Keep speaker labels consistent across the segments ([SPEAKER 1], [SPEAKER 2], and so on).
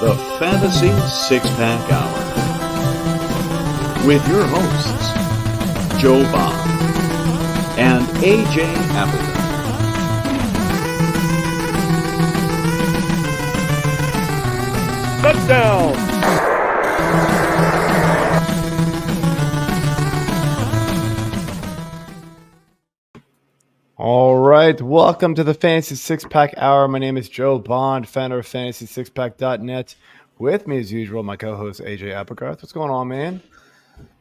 [SPEAKER 1] the Fantasy Six-Pack Hour with your hosts, Joe Bond and AJ Applegarth.
[SPEAKER 2] Touchdown! All right, welcome to the Fantasy Six-Pack Hour. My name is Joe Bond, founder of FantasySixPack.net. With me, as usual, my co-host AJ Applegarth. What's going on, man?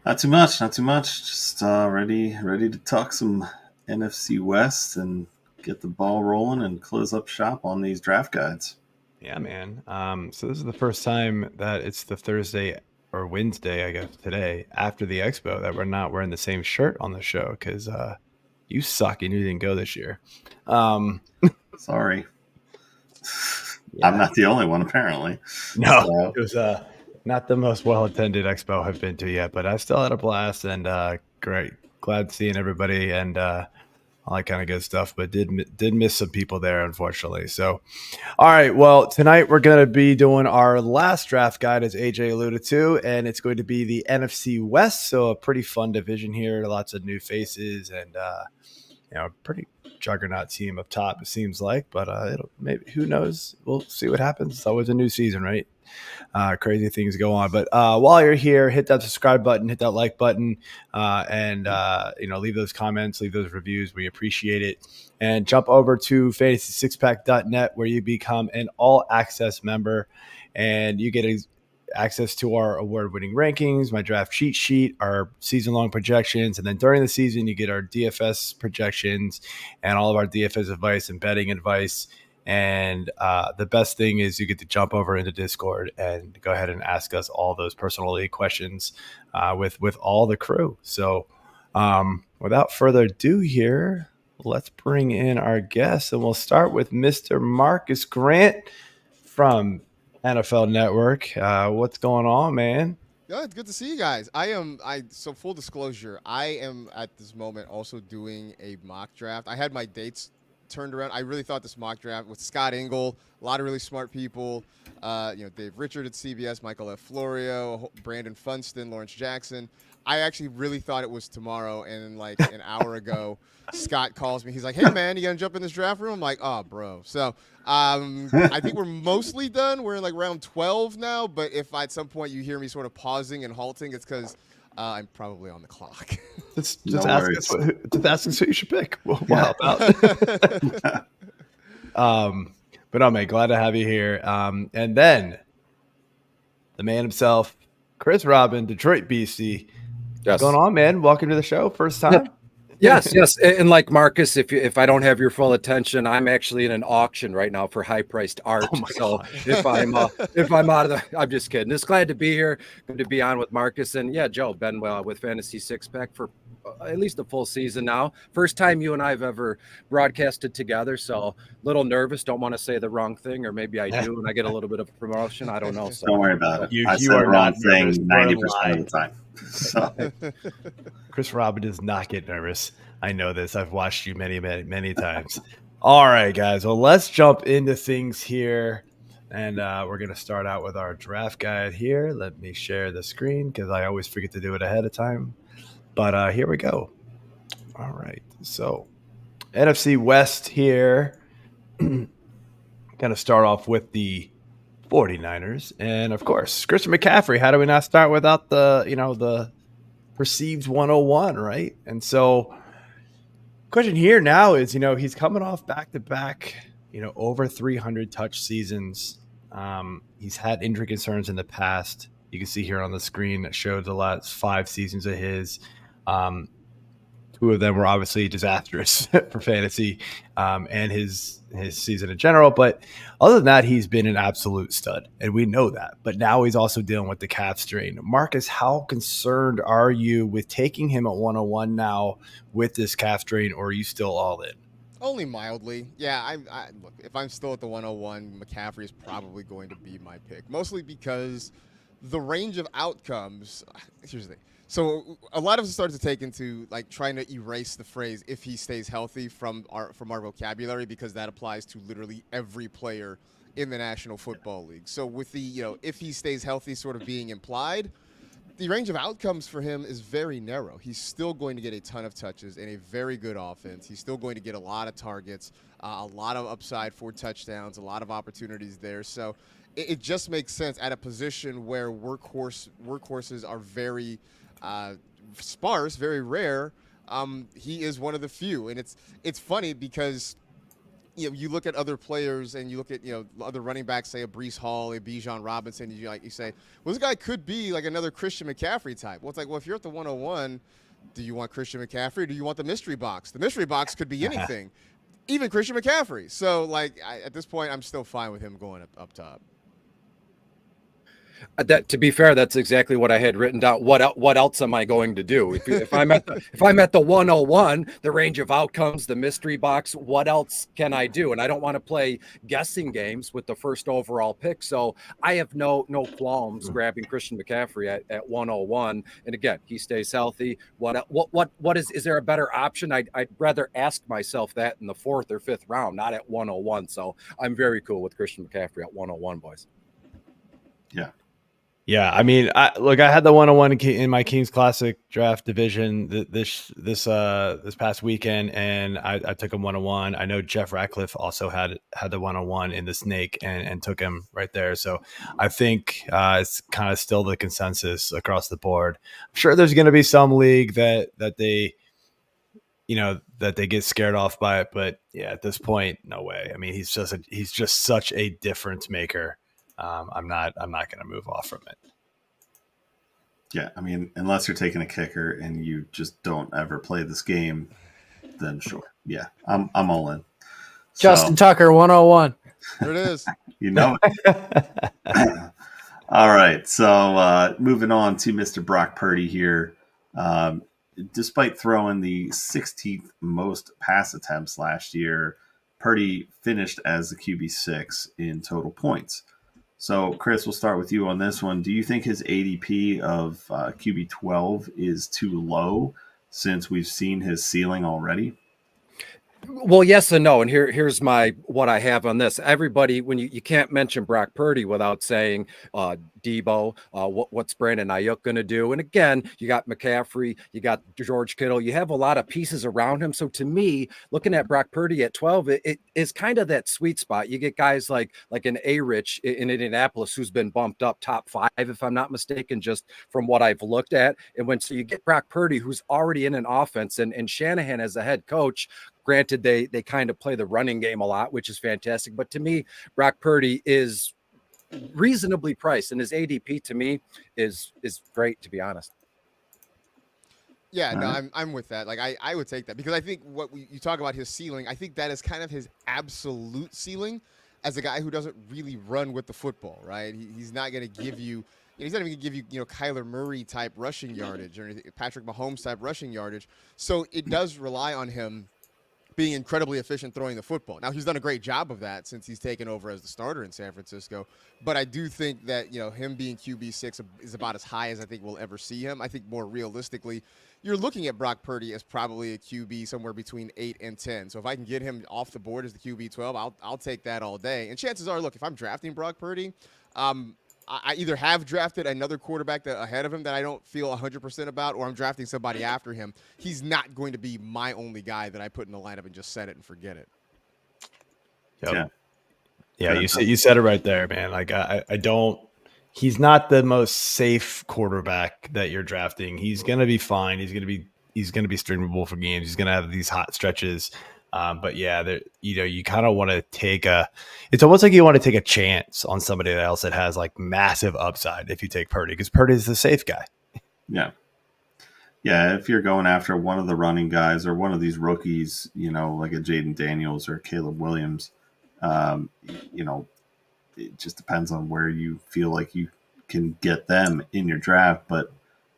[SPEAKER 3] Not too much. Just ready to talk some NFC West and get the ball rolling and close up shop on these draft guides.
[SPEAKER 2] Yeah, man. So this is the first time that it's the Thursday or Wednesday, I guess, today after the Expo that we're not wearing the same shirt on the show because you suck and you didn't go this year.
[SPEAKER 3] Sorry.
[SPEAKER 2] Yeah.
[SPEAKER 3] I'm not the only one, apparently.
[SPEAKER 2] No,
[SPEAKER 3] so.
[SPEAKER 2] It was not the most well-attended Expo I've been to yet, but I still had a blast and great. Glad seeing everybody and all that kind of good stuff, but did miss some people there, unfortunately. So, all right, well, tonight we're going to be doing our last draft guide, as AJ alluded to, and it's going to be the NFC West, so a pretty fun division here, lots of new faces, and pretty juggernaut team up top, it seems like, but it'll maybe, who knows? We'll see what happens. It's always a new season, right? Crazy things go on, but while you're here, hit that subscribe button, hit that like button, and leave those comments, leave those reviews. We appreciate it. And jump over to FantasySixPack.net where you become an all-access member, and you get access to our award-winning rankings, my draft cheat sheet, our season-long projections, and then during the season, you get our DFS projections and all of our DFS advice and betting advice. And the best thing is you get to jump over into Discord and go ahead and ask us all those personal league questions with all the crew. So without further ado here, let's bring in our guests, and we'll start with Mr. Marcus Grant from NFL Network. What's going on, man?
[SPEAKER 4] Yeah, it's good to see you guys. So full disclosure, I am at this moment also doing a mock draft. I had my dates turned around. I really thought this mock draft with Scott Engel, a lot of really smart people, Dave Richard at CBS, Michael F. Florio, Brandon Funston, Lawrence Jackson. I actually really thought it was tomorrow, and like an hour ago, Scott calls me. He's like, "Hey man, you gonna jump in this draft room?" I'm like, "Oh, bro." So I think we're mostly done. We're in like round 12 now, but if at some point you hear me sort of pausing and halting, it's because I'm probably on the clock.
[SPEAKER 2] Just ask us who you should pick. We'll help out. But no, man, glad to have you here. And then the man himself, Chris Robin, Detroit BC.
[SPEAKER 5] Yes.
[SPEAKER 2] What's going on, man? Welcome to the show. First time.
[SPEAKER 5] Yes. And like Marcus, if I don't have your full attention, I'm actually in an auction right now for high-priced art. So if I'm out of the, I'm just kidding. Just glad to be here. Good to be on with Marcus and Joe. Been with Fantasy Six Pack for at least a full season now. First time you and I have ever broadcasted together, so a little nervous. Don't want to say the wrong thing, or maybe I do, and I get a little bit of promotion. I don't know. So
[SPEAKER 3] don't worry about it.
[SPEAKER 2] You
[SPEAKER 3] said
[SPEAKER 2] are
[SPEAKER 3] the wrong
[SPEAKER 2] not
[SPEAKER 3] thing
[SPEAKER 2] nervous.
[SPEAKER 3] 90% of the time. So.
[SPEAKER 2] Chris Robin does not get nervous. I know this. I've watched you many, many, many times. All right, guys. Well, let's jump into things here. And we're going to start out with our draft guide here. Let me share the screen because I always forget to do it ahead of time. But here we go. All right. So NFC West here. Going to start off with the 49ers. And, of course, Christian McCaffrey. How do we not start without the perceived 101, right? And so question here now is, he's coming off back-to-back, over 300 touch seasons. He's had injury concerns in the past. You can see here on the screen that shows the last 5 seasons of his. 2 of them were obviously disastrous for fantasy and his season in general. But other than that, he's been an absolute stud, and we know that. But now he's also dealing with the calf strain. Marcus, how concerned are you with taking him at 101 now with this calf strain, or are you still all in?
[SPEAKER 4] Only mildly. Yeah, I look, if I'm still at the 101, McCaffrey is probably going to be my pick, mostly because the range of outcomes – here's the thing. So a lot of us started to take into like trying to erase the phrase "if he stays healthy" from our vocabulary, because that applies to literally every player in the National Football League. So with the, if he stays healthy sort of being implied, the range of outcomes for him is very narrow. He's still going to get a ton of touches in a very good offense. He's still going to get a lot of targets, a lot of upside for touchdowns, a lot of opportunities there. So it just makes sense at a position where workhorses are very sparse, very rare. He is one of the few, and it's funny because you look at other players and you look at other running backs, say a Breece Hall, a Bijan Robinson. You say, well, this guy could be like another Christian McCaffrey type. Well, it's like, well, if you're at the 101, do you want Christian McCaffrey? Or do you want the mystery box? The mystery box could be anything, even Christian McCaffrey. So at this point, I'm still fine with him going up top.
[SPEAKER 5] That, to be fair, that's exactly what I had written down. What else am I going to do? If I'm at the 101, the range of outcomes, the mystery box, what else can I do? And I don't want to play guessing games with the first overall pick. So I have no qualms grabbing Christian McCaffrey at 101. And again, he stays healthy. What is there a better option? I'd rather ask myself that in the 4th or 5th round, not at 101. So I'm very cool with Christian McCaffrey at 101, boys.
[SPEAKER 3] Yeah.
[SPEAKER 2] Yeah, I mean, I had the 101 in my Kings Classic draft division this past weekend, and I took him 101. I know Jeff Ratcliffe also had the 101 in the Snake and took him right there. So I think it's kind of still the consensus across the board. I'm sure there's going to be some league that they get scared off by it, but yeah, at this point, no way. I mean, he's just such a difference maker. I'm not going to move off from it.
[SPEAKER 3] Yeah, I mean, unless you're taking a kicker and you just don't ever play this game, then sure. Yeah, I'm all in.
[SPEAKER 6] Justin Tucker, 101.
[SPEAKER 4] There it is.
[SPEAKER 3] You know it. All right, so moving on to Mr. Brock Purdy here. Despite throwing the 16th most pass attempts last year, Purdy finished as the QB6 in total points. So, Chris, we'll start with you on this one. Do you think his ADP of QB 12 is too low since we've seen his ceiling already?
[SPEAKER 5] Well, yes and no. And here's what I have on this. Everybody, when you can't mention Brock Purdy without saying Debo, what's Brandon Aiyuk going to do? And again, you got McCaffrey, you got George Kittle, you have a lot of pieces around him. So to me, looking at Brock Purdy at 12, it is kind of that sweet spot. You get guys like an A-Rich in Indianapolis who's been bumped up top 5, if I'm not mistaken, just from what I've looked at. And so you get Brock Purdy, who's already in an offense, and Shanahan as the head coach. Granted, they kind of play the running game a lot, which is fantastic. But to me, Brock Purdy is reasonably priced, and his ADP to me is great, to be honest.
[SPEAKER 4] Yeah, no, I'm with that. Like I would take that because I think you talk about his ceiling, I think that is kind of his absolute ceiling as a guy who doesn't really run with the football, right? He's not going to give you. He's not even going to give you, Kyler Murray type rushing yardage or anything, Patrick Mahomes type rushing yardage. So it does rely on him being incredibly efficient throwing the football. Now, he's done a great job of that since he's taken over as the starter in San Francisco. But I do think that, him being QB6 is about as high as I think we'll ever see him. I think more realistically, you're looking at Brock Purdy as probably a QB somewhere between 8 and 10. So if I can get him off the board as the QB 12, I'll take that all day. And chances are, look, if I'm drafting Brock Purdy, I either have drafted another quarterback ahead of him that I don't feel 100% about, or I'm drafting somebody after him. He's not going to be my only guy that I put in the lineup and just set it and forget it.
[SPEAKER 2] Yep. Yeah. You said it right there, man. Like I don't. He's not the most safe quarterback that you're drafting. He's gonna be fine. He's gonna be streamable for games. He's gonna have these hot stretches. But yeah, you kind of want to it's almost like you want to take a chance on somebody else that has like massive upside if you take Purdy, because Purdy is the safe guy.
[SPEAKER 3] Yeah. Yeah. If you're going after one of the running guys or one of these rookies, like a Jaden Daniels or Caleb Williams, it just depends on where you feel like you can get them in your draft. But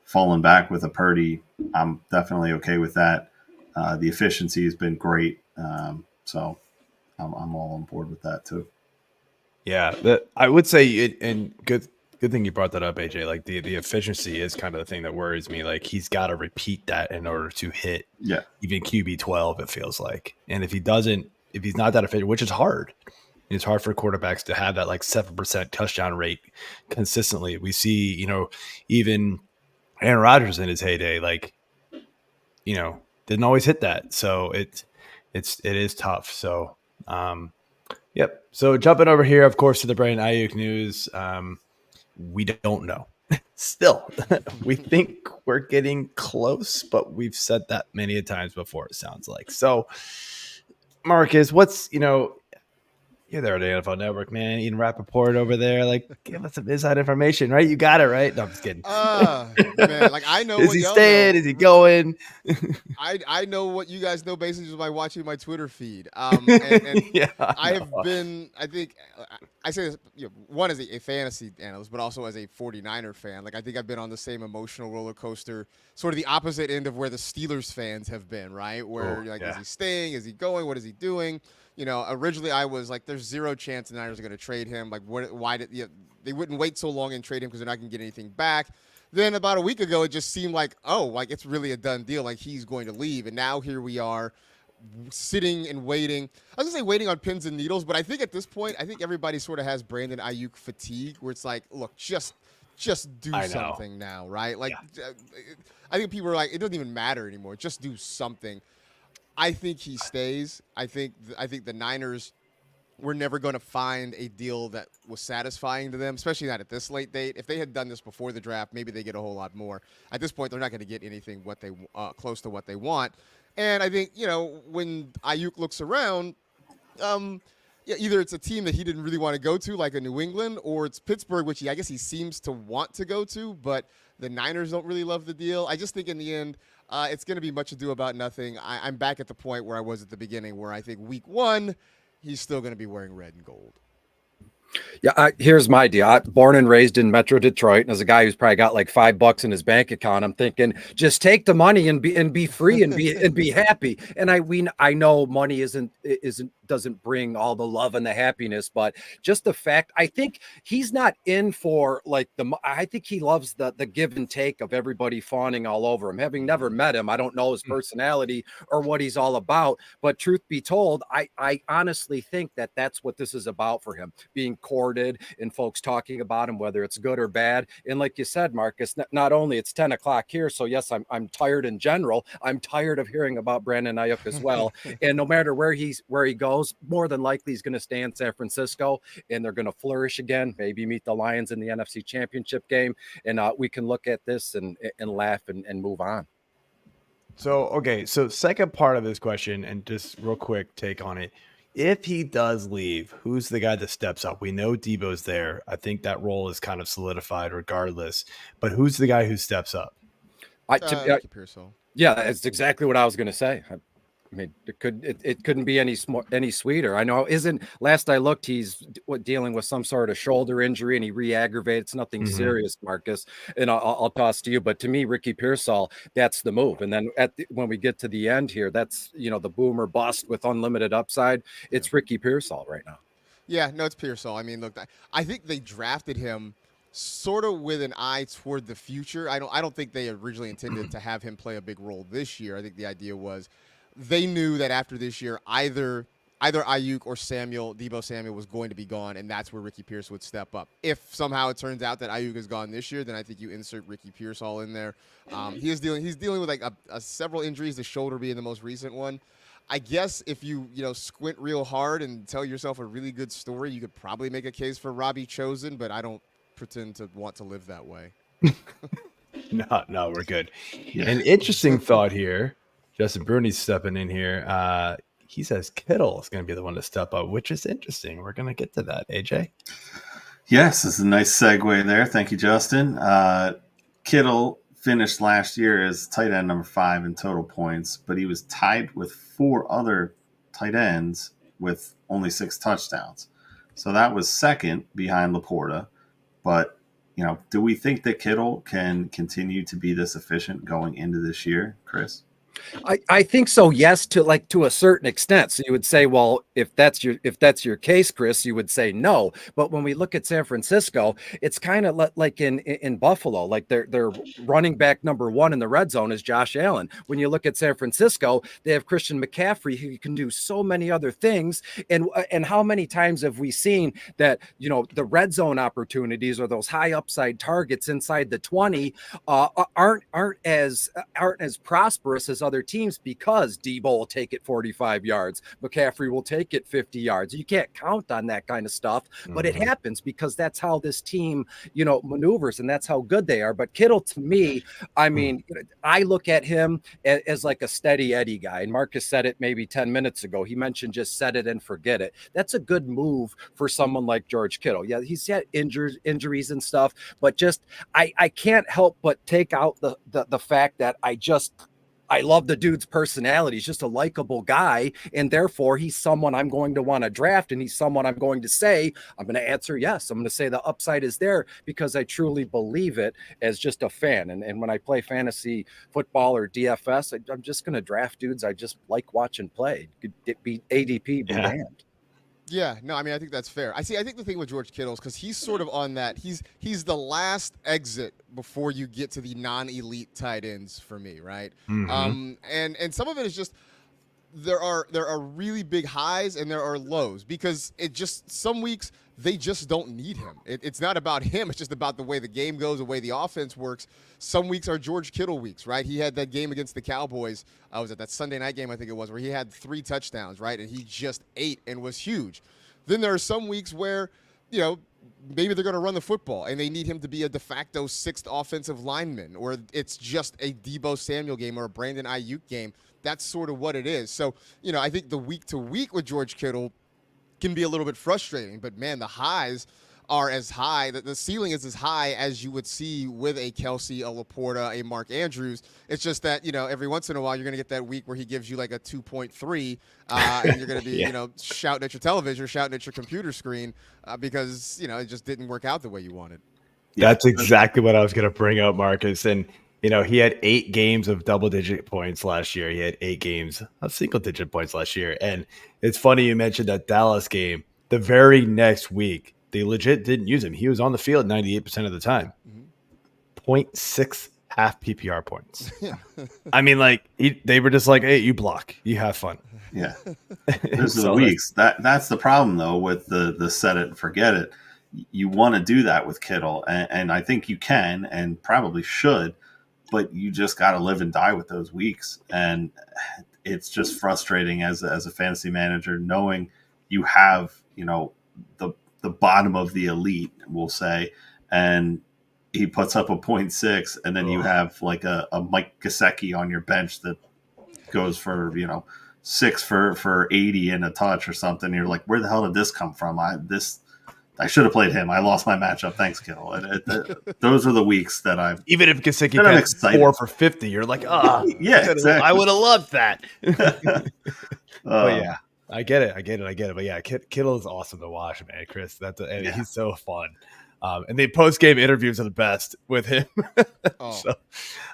[SPEAKER 3] falling back with a Purdy, I'm definitely okay with that. The efficiency has been great. So I'm all on board with that too.
[SPEAKER 2] Yeah, I would say it, and good thing you brought that up, AJ. Like the efficiency is kind of the thing that worries me. Like he's got to repeat that in order to hit even QB 12, it feels like. And if he's not that efficient, which is hard, It's hard for quarterbacks to have that like 7% touchdown rate consistently. We see, even Aaron Rodgers in his heyday, like, didn't always hit that. So it is tough. So, yep. So jumping over here, of course, to the Brandon Aiyuk news. We don't know. Still, we think we're getting close, but we've said that many times before, it sounds like. So, Marcus, what's, you're there at the NFL Network, man. Ian Rappaport over there. Like, give us some inside information, right? You got it, right? No, I'm just kidding.
[SPEAKER 4] Man, like I know.
[SPEAKER 2] Is he staying? Is he going?
[SPEAKER 4] I know what you guys know basically just by watching my Twitter feed. And
[SPEAKER 2] yeah,
[SPEAKER 4] I have been, I think, I say this, one as a fantasy analyst, but also as a 49er fan. Like, I think I've been on the same emotional roller coaster, sort of the opposite end of where the Steelers fans have been, right? Where you're like, is he staying? Is he going? What is he doing? Originally I was like, there's zero chance the Niners are going to trade him. Like, why did they wouldn't wait so long and trade him because they're not going to get anything back. Then about a week ago, it just seemed like, it's really a done deal. Like, he's going to leave. And now here we are sitting and waiting. I was going to say waiting on pins and needles, but I think at this point, I think everybody sort of has Brandon Aiyuk fatigue where it's like, look, just do something now, right? Like, I think people are like, it doesn't even matter anymore. Just do something. I think he stays. I think the Niners were never going to find a deal that was satisfying to them, especially not at this late date. If they had done this before the draft, maybe they get a whole lot more. At this point, they're not going to get anything close to what they want. And I think, when Aiyuk looks around, either it's a team that he didn't really want to go to, like a New England, or it's Pittsburgh, which I guess he seems to want to go to, but the Niners don't really love the deal. I just think in the end, it's going to be much ado about nothing. I'm back at the point where I was at the beginning, where I think week 1, he's still going to be wearing red and gold.
[SPEAKER 5] Yeah, here's my deal. Born and raised in Metro Detroit, and as a guy who's probably got like $5 in his bank account, I'm thinking just take the money and be free and be happy. And I know money doesn't bring all the love and the happiness, but just the fact, I think he's not in for like I think he loves the give and take of everybody fawning all over him. Having never met him, I don't know his personality or what he's all about, but truth be told, I honestly think that that's what this is about for him, being courted and folks talking about him, whether it's good or bad. And like you said, Marcus, not only it's 10 o'clock here, so yes, I'm tired in general. I'm tired of hearing about Brandon Aiyuk as well. And no matter where he goes, more than likely he's going to stay in San Francisco, and they're going to flourish again, maybe meet the Lions in the NFC Championship game, and we can look at this and laugh and move on.
[SPEAKER 2] So second part of this question, and just real quick take on it. If he does leave, who's the guy that steps up? We know Debo's there. I think that role is kind of solidified regardless. But who's the guy who steps up?
[SPEAKER 5] Yeah, that's exactly what I was going to say. I mean, it couldn't be any sweeter. I know. Last I looked, he's dealing with some sort of shoulder injury, and he re-aggravated. It's nothing serious, Marcus. And I'll toss to you. But to me, Ricky Pearsall, that's the move. And then when we get to the end here, that's the boomer bust with unlimited upside. It's Ricky Pearsall right now.
[SPEAKER 4] Yeah, no, it's Pearsall. I mean, look, I think they drafted him sort of with an eye toward the future. I don't think they originally intended to have him play a big role this year. I think the idea was, they knew that after this year, either Aiyuk or Debo Samuel was going to be gone, and that's where Ricky Pearsall would step up. If somehow it turns out that Aiyuk is gone this year, then I think you insert Ricky Pearsall in there. He's dealing with like several injuries, the shoulder being the most recent one. I guess if you squint real hard and tell yourself a really good story, you could probably make a case for Robbie Chosen, but I don't pretend to want to live that way.
[SPEAKER 2] No, we're good. An interesting thought here. Justin Bruni's stepping in here. He says Kittle is going to be the one to step up, which is interesting. We're going to get to that, AJ.
[SPEAKER 3] Yes, this is a nice segue there. Thank you, Justin. Kittle finished last year as tight end number 5 in total points, but he was tied with 4 other tight ends with only 6 touchdowns. So that was second behind Laporta. But, do we think that Kittle can continue to be this efficient going into this year, Chris?
[SPEAKER 5] I think so. Yes, to a certain extent. So you would say, well, if that's your case, Chris, you would say no. But when we look at San Francisco, it's kind of like in Buffalo, like their running back number one in the red zone is Josh Allen. When you look at San Francisco, they have Christian McCaffrey who can do so many other things. And how many times have we seen that, the red zone opportunities or those high upside targets inside the 20 aren't as prosperous as other teams, because Debo will take it 45 yards, McCaffrey will take it 50 yards. You can't count on that kind of stuff, but it happens because that's how this team, maneuvers, and that's how good they are. But Kittle, to me, I mean, I look at him as like a steady Eddie guy. And Marcus said it maybe 10 minutes ago. He mentioned just set it and forget it. That's a good move for someone like George Kittle. Yeah, he's had injuries and stuff, but just I can't help but take out the fact that I love the dude's personality. He's just a likable guy, and therefore he's someone I'm going to want to draft, and he's someone I'm going to say, I'm going to answer yes. I'm going to say the upside is there because I truly believe it as just a fan. And when I play fantasy football or DFS, I'm just going to draft dudes I just like watching play. It be ADP, be damned.
[SPEAKER 4] Yeah, no, I mean, I think that's fair. I think the thing with George Kittle is because he's sort of on that. He's the last exit before you get to the non-elite tight ends for me, right? And some of it is just there are really big highs and there are lows, because it just some weeks they just don't need him. It's not about him. It's just about the way the game goes, the way the offense works. Some weeks are George Kittle weeks, right? He had that game against the Cowboys. I was at that Sunday night game, I think it was, where he had 3 touchdowns, right? And he just ate and was huge. Then there are some weeks where, maybe they're going to run the football and they need him to be a de facto 6th offensive lineman, or it's just a Deebo Samuel game or a Brandon Aiyuk game. That's sort of what it is. So, I think the week to week with George Kittle can be a little bit frustrating, but man, the highs are as high, that the ceiling is as high as you would see with a Kelsey, a Laporta, a Mark Andrews. It's just that, every once in a while you're going to get that week where he gives you like a 2.3 and you're going to be, shouting at your television, shouting at your computer screen because, it just didn't work out the way you wanted.
[SPEAKER 2] That's exactly what I was going to bring up, Marcus. And, he had 8 games of double-digit points last year. He had 8 games of single-digit points last year. And it's funny you mentioned that Dallas game. The very next week, they legit didn't use him. He was on the field 98% of the time. 0.6 half PPR points. I mean, they were just like, hey, you block. You have fun.
[SPEAKER 3] Yeah. Those are the weeks. That's the problem, though, with the set it and forget it. You want to do that with Kittle, and I think you can and probably should, but you just got to live and die with those weeks. And it's just frustrating as a fantasy manager, knowing you have, the bottom of the elite, we'll say, and he puts up a 0.6, and then you have like a Mike Gesicki on your bench that goes for, 6 for 80 and a touch or something. You're like, where the hell did this come from? I should have played him. I lost my matchup. Thanks, Kittle. Those are the weeks that I've...
[SPEAKER 2] Even if Gesicki gets 4 for 50, you're like,
[SPEAKER 3] yeah, exactly.
[SPEAKER 2] I would have loved that. But yeah, I get it. But yeah, Kittle is awesome to watch, man, Chris. He's so fun. And the post-game interviews are the best with him.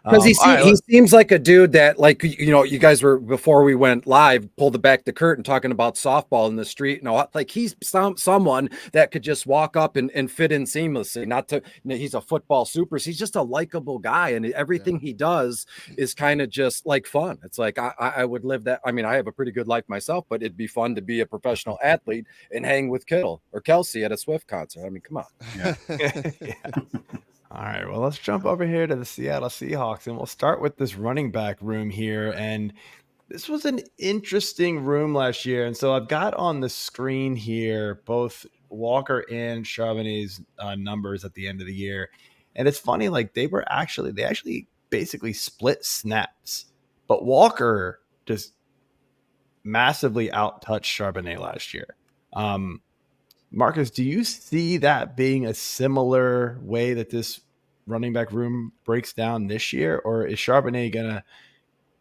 [SPEAKER 5] Because he seems like a dude that, you guys were, before we went live, pulled back the curtain talking about softball in the street. He's someone that could just walk up and fit in seamlessly. He's a football super. He's just a likable guy, and everything he does is kind of just like fun. It's like I would live that. I mean, I have a pretty good life myself, but it'd be fun to be a professional athlete and hang with Kittle or Kelsey at a Swift concert. I mean, come on.
[SPEAKER 3] Yeah.
[SPEAKER 2] Yeah. All right, well, let's jump over here to the Seattle Seahawks, and we'll start with this running back room here. And this was an interesting room last year. And so I've got on the screen here both Walker and Charbonnet's numbers at the end of the year. And it's funny, they actually basically split snaps, but Walker just massively out-touched Charbonnet last year. Marcus, do you see that being a similar way that this running back room breaks down this year, or is Charbonnet going to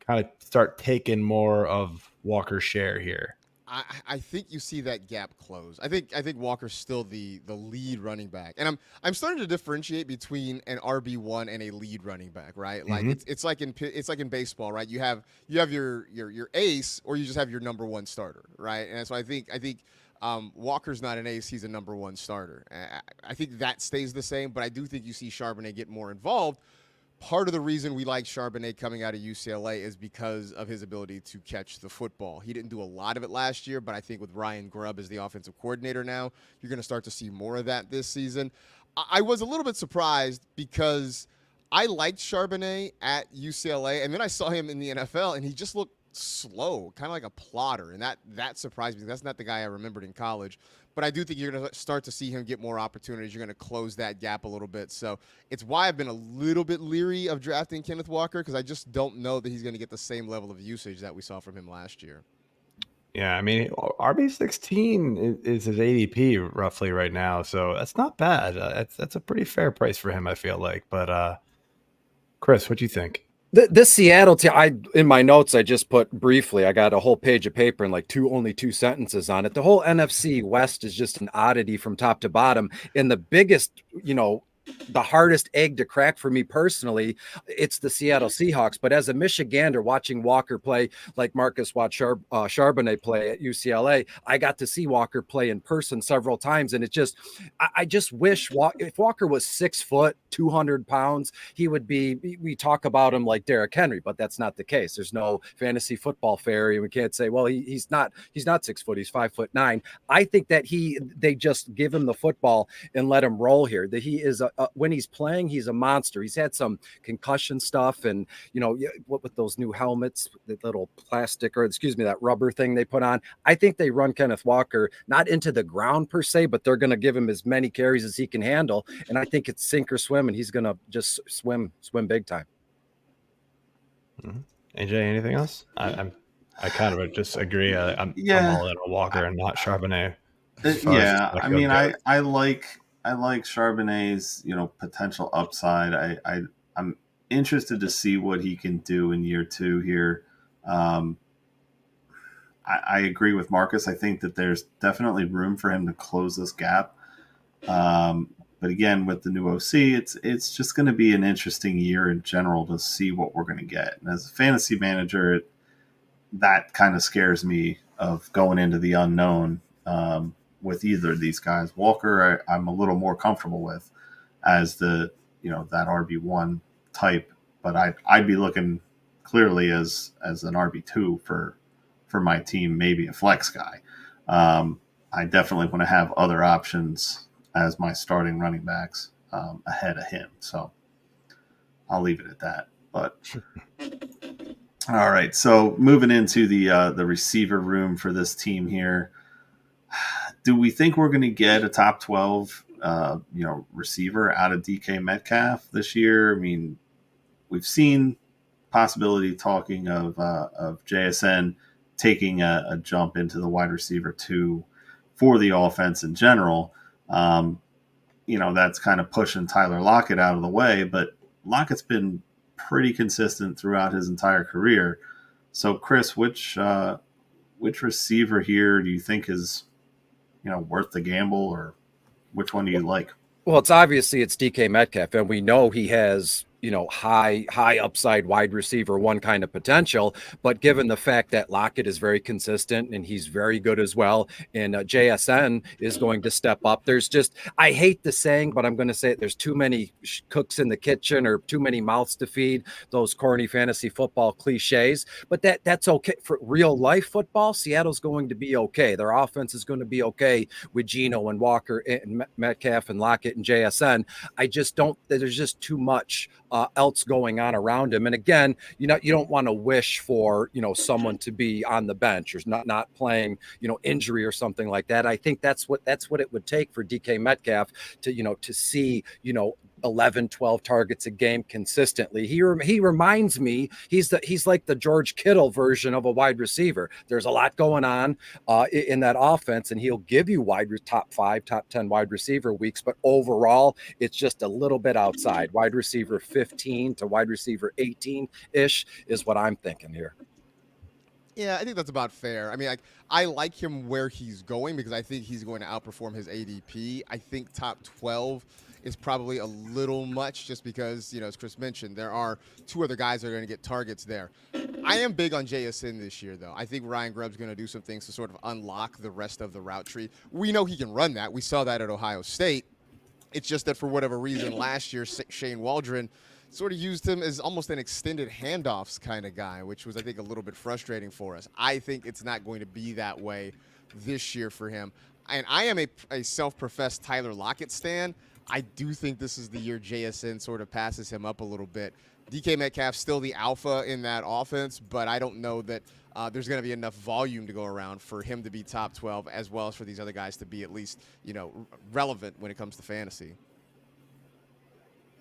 [SPEAKER 2] kind of start taking more of Walker's share here?
[SPEAKER 4] I think you see that gap close. I think Walker's still the lead running back, and I'm starting to differentiate between an RB1 and a lead running back, right? Like it's like in baseball, right? You have your ace, or you just have your number one starter, right? And so I think Walker's not an ace; he's a number one starter. I think that stays the same, but I do think you see Charbonnet get more involved. Part of the reason we like Charbonnet coming out of UCLA is because of his ability to catch the football. He didn't do a lot of it last year, but I think with Ryan Grubb as the offensive coordinator now, you're going to start to see more of that this season. I was a little bit surprised because I liked Charbonnet at UCLA, and then I saw him in the NFL, and he just looked slow, kind of like a plotter, and that surprised me. That's not the guy I remembered in college. But I do think you're going to start to see him get more opportunities. You're going to close that gap a little bit. So it's why I've been a little bit leery of drafting Kenneth Walker, because I just don't know that he's going to get the same level of usage that we saw from him last year.
[SPEAKER 2] Yeah, I mean, RB16 is his ADP roughly right now, so that's not bad. That's a pretty fair price for him, I feel like. But Chris, what do you think?
[SPEAKER 5] This Seattle team, in my notes, I just put briefly, I got a whole page of paper and like only two sentences on it. The whole NFC West is just an oddity from top to bottom. And the biggest, the hardest egg to crack for me personally, it's the Seattle Seahawks. But as a Michigander watching Walker play, like Marcus watched Charbonnet play at UCLA, I got to see Walker play in person several times. And I just wish if Walker was 6 foot, 200 pounds, he would be, we talk about him like Derrick Henry, but that's not the case. There's no fantasy football fairy. We can't say, well, he's not 6 foot, he's 5'9". I think that they just give him the football and let him roll here. That he is when he's playing, he's a monster. He's had some concussion stuff, and what with those new helmets, the little plastic, or that rubber thing they put on. I think they run Kenneth Walker not into the ground per se, but they're going to give him as many carries as he can handle, and I think it's sink or swim, and he's going to just swim big time.
[SPEAKER 2] AJ, anything else? I kind of just agree. I'm all in on Walker and not Charbonnet.
[SPEAKER 3] I mean, I like Charbonnet's potential upside. I'm interested to see what he can do in year 2 here. I agree with Marcus. I think that there's definitely room for him to close this gap. But again, with the new OC, it's just going to be an interesting year in general to see what we're going to get. And as a fantasy manager, that kind of scares me of going into the unknown with either of these guys. Walker, I'm a little more comfortable with as the that RB1 type, but I'd be looking clearly as an RB2 for my team, maybe a flex guy. I definitely want to have other options as my starting running backs ahead of him. So I'll leave it at that. But all right, so moving into the receiver room for this team here. Do we think we're going to get a top 12 receiver out of DK Metcalf this year? I mean, we've seen possibility talking of JSN taking a jump into the wide receiver 2 for the offense in general. That's kind of pushing Tyler Lockett out of the way, but Lockett's been pretty consistent throughout his entire career. So, Chris, which receiver here do you think is worth the gamble, or which one do you like?
[SPEAKER 5] Well, it's DK Metcalf, and we know he has high upside wide receiver 1 kind of potential, but given the fact that Lockett is very consistent and he's very good as well, and JSN is going to step up, there's just, I hate the saying, but I'm going to say it, there's too many cooks in the kitchen or too many mouths to feed, those corny fantasy football cliches, but that's okay. For real life football, Seattle's going to be okay. Their offense is going to be okay with Geno and Walker and Metcalf and Lockett and JSN. I just don't, there's just too much else going on around him. And again, you don't want to wish for, someone to be on the bench or not playing, injury or something like that. I think that's what it would take for DK Metcalf to see, 11, 12 targets a game consistently. He reminds me, he's like the George Kittle version of a wide receiver. There's a lot going on in that offense, and he'll give you top 5, top 10 wide receiver weeks, but overall, it's just a little bit outside. Wide receiver 15 to wide receiver 18-ish is what I'm thinking here.
[SPEAKER 4] Yeah, I think that's about fair. I mean, I like him where he's going because I think he's going to outperform his ADP. I think top 12 is probably a little much just because, as Chris mentioned, there are two other guys that are going to get targets there. I am big on JSN this year, though. I think Ryan Grubb's going to do some things to sort of unlock the rest of the route tree. We know he can run that. We saw that at Ohio State. It's just that for whatever reason, last year, Shane Waldron sort of used him as almost an extended handoffs kind of guy, which was, I think, a little bit frustrating for us. I think it's not going to be that way this year for him. And I am a self-professed Tyler Lockett stan. I do think this is the year JSN sort of passes him up a little bit. DK Metcalf's still the alpha in that offense, but I don't know that there's going to be enough volume to go around for him to be top 12 as well as for these other guys to be at least, relevant when it comes to fantasy.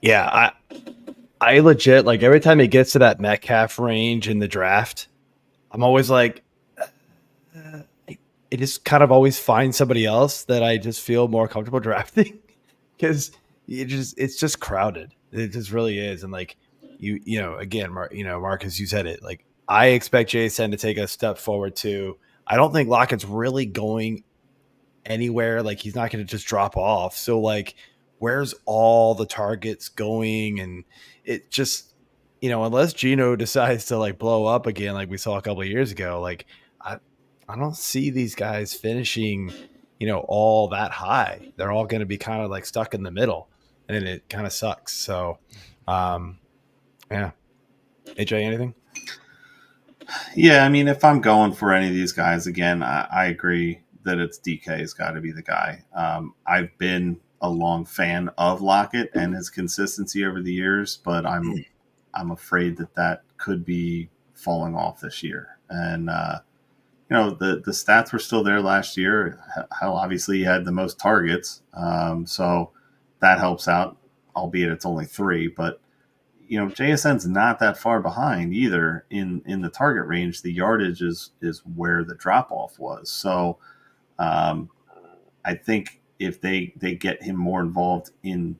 [SPEAKER 2] Yeah, I legit, like, every time he gets to that Metcalf range in the draft, I'm always like, I just kind of always find somebody else that I just feel more comfortable drafting because it's just crowded. It just really is. And like, again, Marcus, you said it, like, I expect JSN to take a step forward too. I don't think Lockett's really going anywhere. Like, he's not going to just drop off. So like, where's all the targets going? And it just, unless Geno decides to like blow up again, like we saw a couple of years ago, like I don't see these guys finishing, all that high. They're all going to be kind of like stuck in the middle, and it kind of sucks. So, yeah. AJ, anything?
[SPEAKER 3] Yeah, I mean, if I'm going for any of these guys, again, I agree that it's DK's got to be the guy. I've been a long fan of Lockett and his consistency over the years, but I'm afraid that could be falling off this year. And the stats were still there last year. How obviously he had the most targets, so that helps out. Albeit it's only 3, but JSN's not that far behind either in the target range. The yardage is where the drop off was. So I think if they get him more involved in,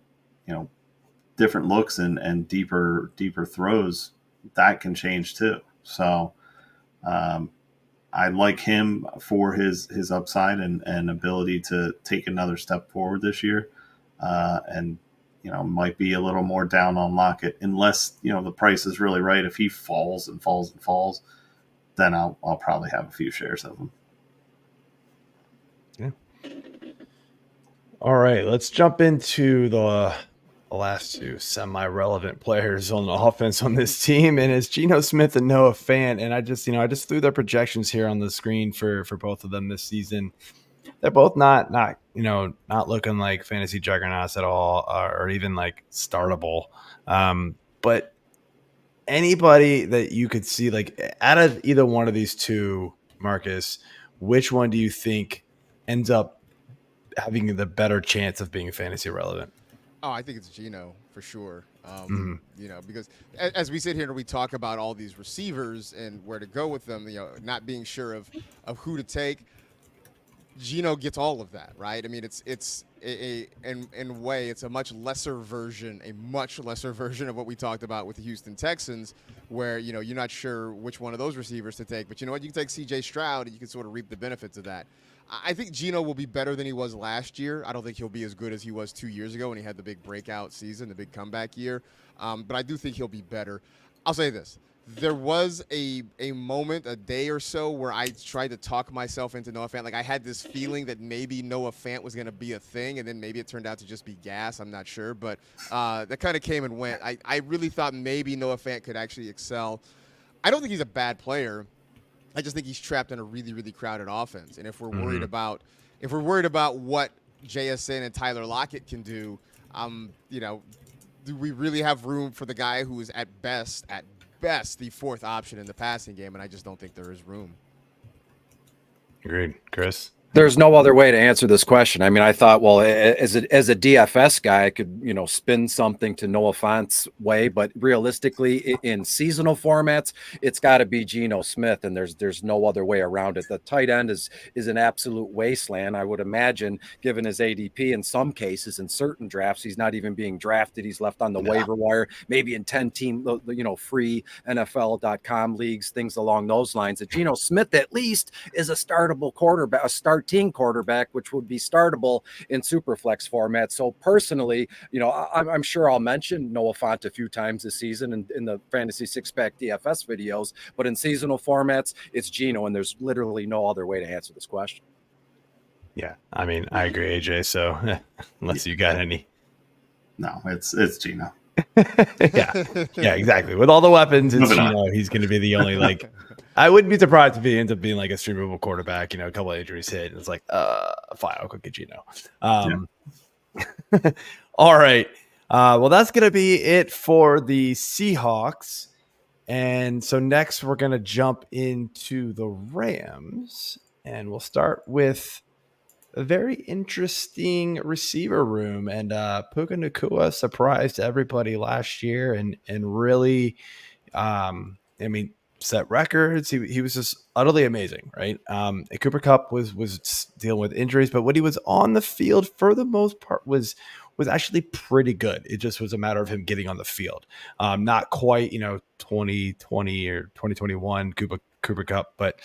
[SPEAKER 3] different looks and deeper throws, that can change too. So I like him for his upside and ability to take another step forward this year. And, might be a little more down on Lockett unless, the price is really right. If he falls and falls and falls, then I'll probably have a few shares of him.
[SPEAKER 2] Yeah. All right, let's jump into the last two semi-relevant players on the offense on this team, and it's Geno Smith and Noah Fant. And I just threw their projections here on the screen for both of them this season. They're both not looking like fantasy juggernauts at all, or even like startable. But anybody that you could see, like, out of either one of these two, Marcus, which one do you think ends up having the better chance of being fantasy relevant?
[SPEAKER 4] Oh, I think it's Geno for sure. Because as we sit here and we talk about all these receivers and where to go with them, not being sure of who to take, Geno gets all of that, right? I mean, it's in a way, it's a much lesser version of what we talked about with the Houston Texans, where, you're not sure which one of those receivers to take. But you know what? You can take C.J. Stroud, and you can sort of reap the benefits of that. I think Geno will be better than he was last year. I don't think he'll be as good as he was 2 years ago when he had the big breakout season, the big comeback year. But I do think he'll be better. I'll say this. There was a moment, a day or so, where I tried to talk myself into Noah Fant. Like, I had this feeling that maybe Noah Fant was going to be a thing, and then maybe it turned out to just be gas. I'm not sure. But that kind of came and went. I really thought maybe Noah Fant could actually excel. I don't think he's a bad player. I just think he's trapped in a really, really crowded offense. And if we're worried about what JSN and Tyler Lockett can do, do we really have room for the guy who is at best the fourth option in the passing game? And I just don't think there is room.
[SPEAKER 2] Agreed. Chris?
[SPEAKER 5] There's no other way to answer this question. I mean, I thought, well, as a DFS guy, I could, spin something to Noah Fant's way, but realistically, in seasonal formats, it's got to be Geno Smith, and there's no other way around it. The tight end is an absolute wasteland. I would imagine, given his ADP, in some cases, in certain drafts, he's not even being drafted. He's left on the waiver wire, maybe in 10-team, free NFL.com leagues, things along those lines. That Geno Smith at least is a startable quarterback, a starting quarterback, which would be startable in Superflex format. So personally, I'm sure I'll mention Noah Fant a few times this season in the Fantasy Six-Pack DFS videos, but in seasonal formats, it's Geno, and there's literally no other way to answer this question.
[SPEAKER 2] Yeah, I mean, I agree, AJ. So unless you got any,
[SPEAKER 3] no, it's Geno.
[SPEAKER 2] yeah, exactly. With all the weapons, it's he's going to be the only I wouldn't be surprised if he ends up being like a streamable quarterback. A couple of injuries hit, and it's like, fine, I'll go get Geno. All right. Well, that's going to be it for the Seahawks. And so next we're going to jump into the Rams, and we'll start with a very interesting receiver room. And Puka Nacua surprised everybody last year and really, set records. He was just utterly amazing, right? Cooper Kupp was dealing with injuries, but when he was on the field, for the most part, was actually pretty good. It just was a matter of him getting on the field. Not quite, 2020 or 2021 Cooper Kupp, but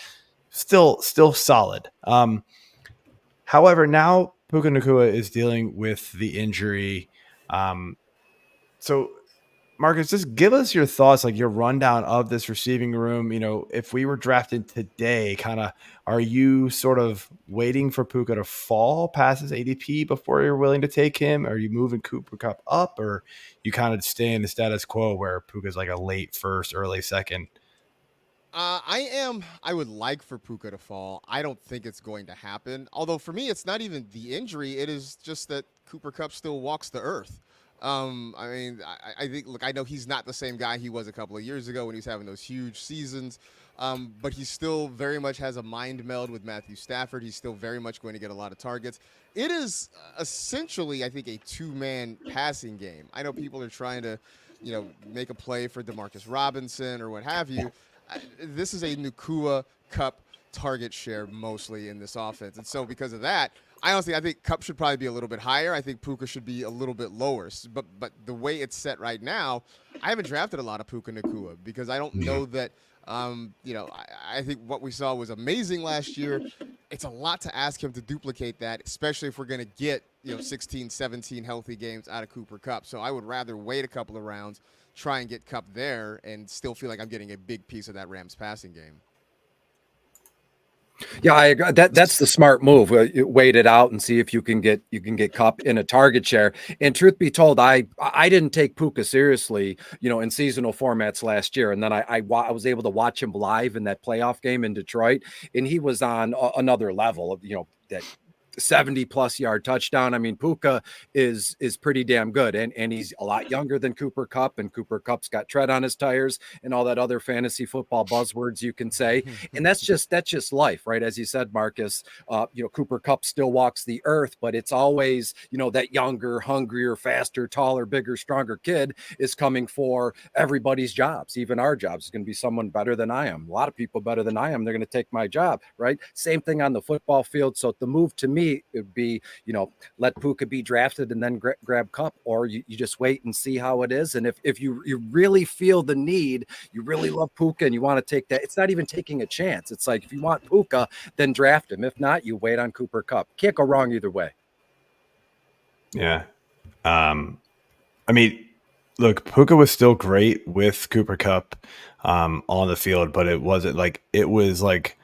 [SPEAKER 2] still solid. However, now Puka Nacua is dealing with the injury. So Marcus, just give us your thoughts, like your rundown of this receiving room. If we were drafted today, are you sort of waiting for Puka to fall past his ADP before you're willing to take him? Are you moving Cooper Kupp up, or you kind of stay in the status quo where Puka's like a late first, early second?
[SPEAKER 4] I would like for Puka to fall. I don't think it's going to happen. Although for me, it's not even the injury. It is just that Cooper Kupp still walks the earth. I think, look, I know he's not the same guy he was a couple of years ago when he was having those huge seasons, but he still very much has a mind meld with Matthew Stafford. He's still very much going to get a lot of targets. It is essentially, I think, a two-man passing game. I know people are trying to, make a play for Demarcus Robinson or what have you. This is a Nacua Kupp target share mostly in this offense. And so because of that, I think Kupp should probably be a little bit higher. I think Puka should be a little bit lower. But the way it's set right now, I haven't drafted a lot of Puka Nacua because I don't know that, I think what we saw was amazing last year. It's a lot to ask him to duplicate that, especially if we're going to get, 16, 17 healthy games out of Cooper Kupp. So I would rather wait a couple of rounds, try and get Kupp there, and still feel like I'm getting a big piece of that Rams passing game.
[SPEAKER 5] Yeah, I agree. That's the smart move. Wait it out and see if you can get Kupp in a target share. And truth be told, I didn't take Puka seriously, in seasonal formats last year. And then I was able to watch him live in that playoff game in Detroit, and he was on another level of that 70+ yard touchdown. I mean, Puka is pretty damn good, and he's a lot younger than Cooper Kupp, and Cooper Kupp's got tread on his tires and all that other fantasy football buzzwords you can say. And that's just life, right? As you said, Marcus, Cooper Kupp still walks the earth, but it's always, that younger, hungrier, faster, taller, bigger, stronger kid is coming for everybody's jobs, even our jobs. It's going to be someone better than I am. A lot of people better than I am. They're going to take my job, right? Same thing on the football field. So the move to me, it would be, let Puka be drafted and then grab Kupp, or you just wait and see how it is. And if you really feel the need, you really love Puka and you want to take that, it's not even taking a chance. It's like, if you want Puka, then draft him. If not, you wait on Cooper Kupp. Can't go wrong either way.
[SPEAKER 2] Yeah. Look, Puka was still great with Cooper Kupp on the field, but it was like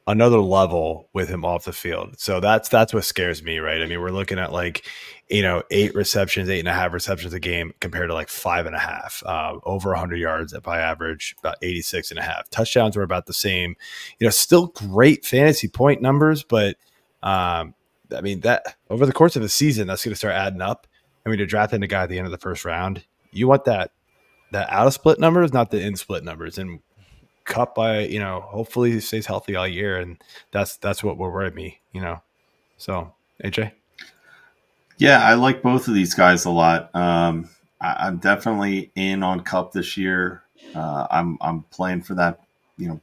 [SPEAKER 2] another level with him off the field. So that's what scares me, right? I mean, we're looking at 8 receptions, 8.5 receptions a game compared to 5.5, over 100 yards by average, about 86.5. Touchdowns were about the same, still great fantasy point numbers, but that over the course of the season, that's going to start adding up. I mean, to draft in a guy at the end of the first round, you want that out of split numbers, not the in split numbers. And Kupp, hopefully he stays healthy all year, and that's what will worry me, So AJ.
[SPEAKER 3] Yeah, I like both of these guys a lot. I'm definitely in on Kupp this year. I'm playing for that,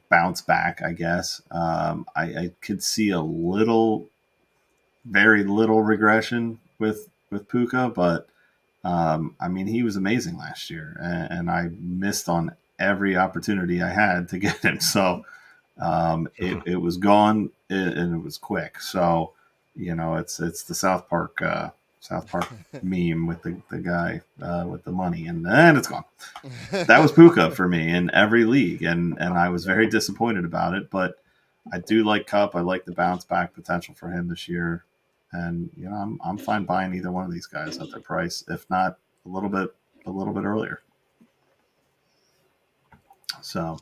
[SPEAKER 3] bounce back, I guess. I could see very little regression with Puka, but he was amazing last year, and I missed on every opportunity I had to get him. So it was gone, and it was quick. So it's the South Park meme with the guy with the money, and then it's gone. That was Puka for me in every league, and I was very disappointed about it. But I do like Kupp. I like the bounce back potential for him this year, and I'm fine buying either one of these guys at their price, if not a little bit earlier. So,